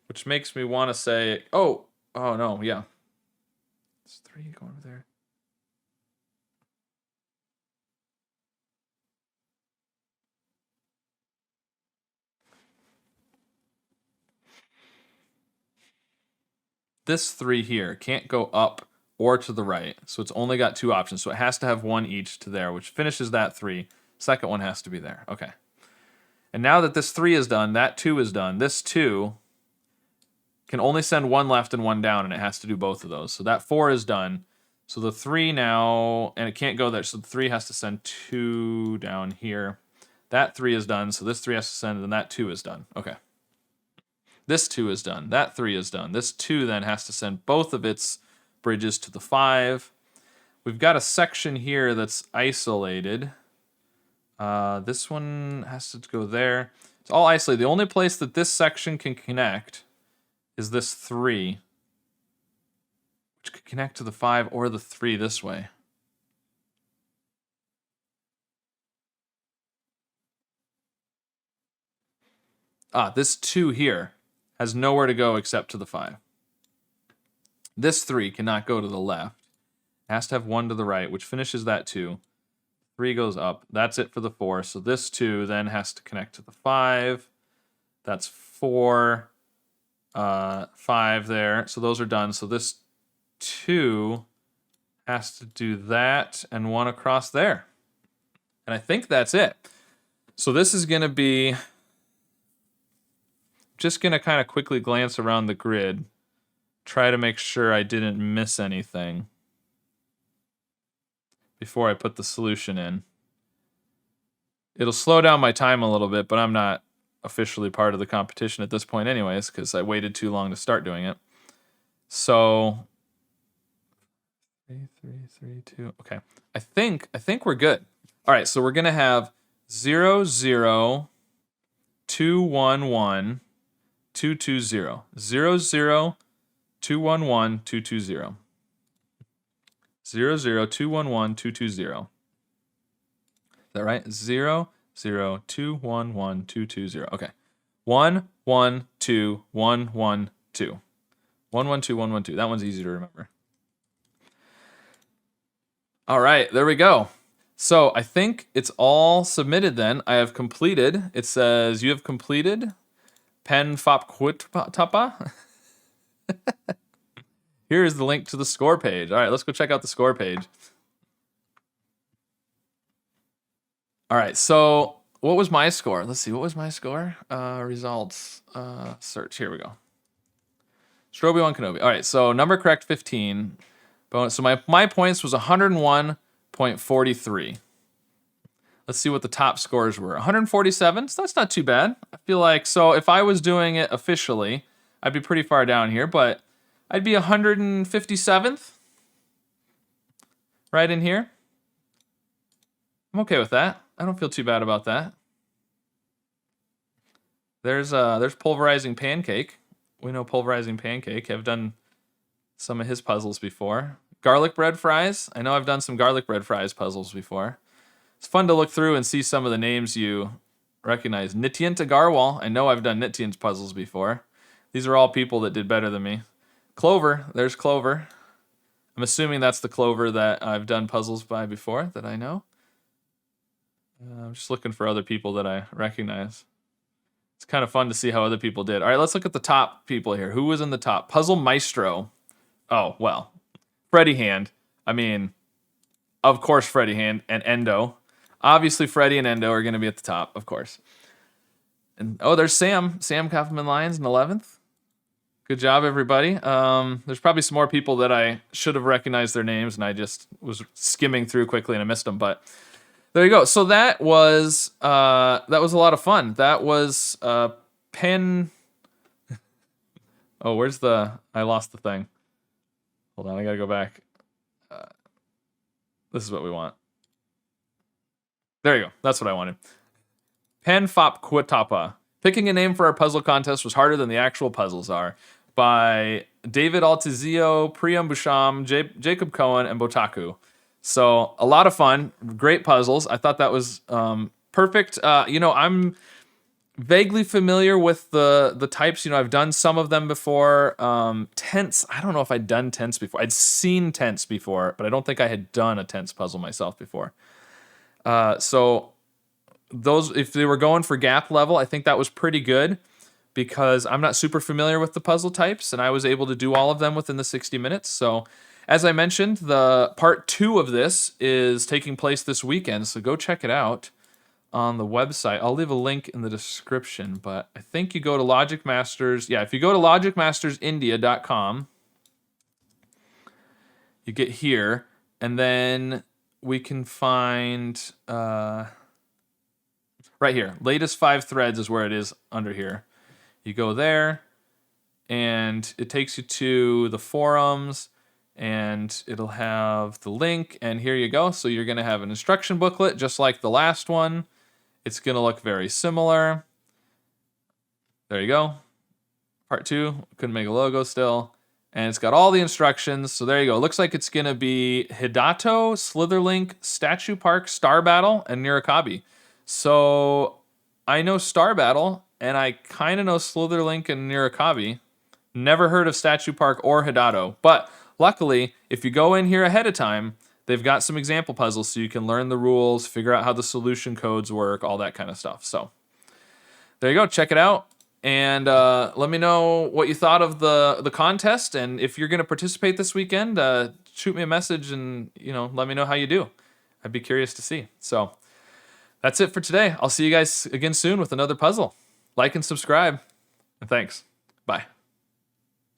Which makes me want to say, oh no, yeah. It's 3 going over there. This 3 here can't go up or to the right, so it's only got 2 options. So it has to have 1 each to there, which finishes that 3. Second one has to be there. Okay. And now that this 3 is done, that 2 is done. This 2 can only send 1 left and 1 down, and it has to do both of those. So that 4 is done. So the 3 now, and it can't go there, so the 3 has to send 2 down here. That 3 is done, so this 3 has to send, and that 2 is done. Okay. This 2 is done. That 3 is done. This 2 then has to send both of its bridges to the 5. We've got a section here that's isolated. This one has to go there. It's all isolated. The only place that this section can connect is this 3, which could connect to the 5 or the 3 this way. This 2 here has nowhere to go except to the 5. This 3 cannot go to the left. It has to have 1 to the right, which finishes that 2. 3 goes up. That's it for the 4. So this 2 then has to connect to the 5. That's 4, 5 there. So those are done. So this 2 has to do that and 1 across there. And I think that's it. So this is going to be... Just going to kind of quickly glance around the grid. Try to make sure I didn't miss anything before I put the solution in. It'll slow down my time a little bit, but I'm not officially part of the competition at this point anyways, because I waited too long to start doing it. So 3, 3, 3, 2. Okay. I think we're good. All right, so we're going to have 0, 0, 2, 1, 1, 2, 2, 0. 0, 0, 2, 1, 1, 2, 2, 0. 0, 0, 2, 1, 1, 2, 2, 0. Is that right? 0, 0, 2, 1, 1, 2, 2, 0. Okay. 1, 1, 2, 1, 1, 2. 1, 1, 2, 1, 1, 2. That one's easy to remember. All right, there we go. So I think it's all submitted then. I have completed. It says you have completed pen fop quit tapa. Here is the link to the score page. All right, let's go check out the score page. All right, so what was my score? Let's see, what was my score? Results, search, here we go. Stroby-Wan Kenobi. All right, so number correct 15. Bonus. So my points was 101.43. Let's see what the top scores were. 147, so that's not too bad. I feel like, so if I was doing it officially, I'd be pretty far down here, but I'd be 157th. Right in here. I'm okay with that. I don't feel too bad about that. There's Pulverizing Pancake. We know Pulverizing Pancake. I've done some of his puzzles before. Garlic bread fries. I know I've done some garlic bread fries puzzles before. It's fun to look through and see some of the names you recognize. Nityan Tagarwal. I know I've done Nityan's puzzles before. These are all people that did better than me. Clover. There's Clover. I'm assuming that's the Clover that I've done puzzles by before that I know. I'm just looking for other people that I recognize. It's kind of fun to see how other people did. All right, let's look at the top people here. Who was in the top? Puzzle Maestro. Oh, well. Freddy Hand. I mean, of course Freddy Hand and Endo. Obviously Freddy and Endo are going to be at the top, of course. And oh, there's Sam. Sam Kaufman Lyons in 11th. Good job, everybody. There's probably some more people that I should have recognized their names, and I just was skimming through quickly and I missed them. But there you go. So that was a lot of fun. That was pen. Oh, where's the? I lost the thing. Hold on, I gotta go back. This is what we want. There you go. That's what I wanted. Pen Fop Quatapa. Picking a name for our puzzle contest was harder than the actual puzzles are. By David Altizio, Priyam Bhushan, Jacob Cohen, and Botaku. So a lot of fun, great puzzles. I thought that was perfect. I'm vaguely familiar with the types. I've done some of them before. Tense. I don't know if I'd done tense before. I'd seen tense before, but I don't think I had done a tense puzzle myself before. So those, if they were going for GAPP level, I think that was pretty good because I'm not super familiar with the puzzle types, and I was able to do all of them within the 60 minutes. So, as I mentioned, the part 2 of this is taking place this weekend, so go check it out on the website. I'll leave a link in the description, but I think you go to Logic Masters. Yeah, if you go to logicmastersindia.com, you get here, and then we can find right here. Latest 5 threads is where it is under here. You go there, and it takes you to the forums, and it'll have the link, and here you go. So you're going to have an instruction booklet, just like the last one. It's going to look very similar. There you go. Part 2, couldn't make a logo still. And it's got all the instructions, so there you go. It looks like it's going to be Hidato, Slitherlink, Statue Park, Star Battle, and Nirakabi. So I know Star Battle, and I kind of know Slitherlink and Nirakabi. Never heard of Statue Park or Hidato. But luckily, if you go in here ahead of time, they've got some example puzzles so you can learn the rules, figure out how the solution codes work, all that kind of stuff. So there you go. Check it out. And let me know what you thought of the contest. And if you're going to participate this weekend, shoot me a message and let me know how you do. I'd be curious to see. So that's it for today. I'll see you guys again soon with another puzzle. Like and subscribe. And thanks. Bye.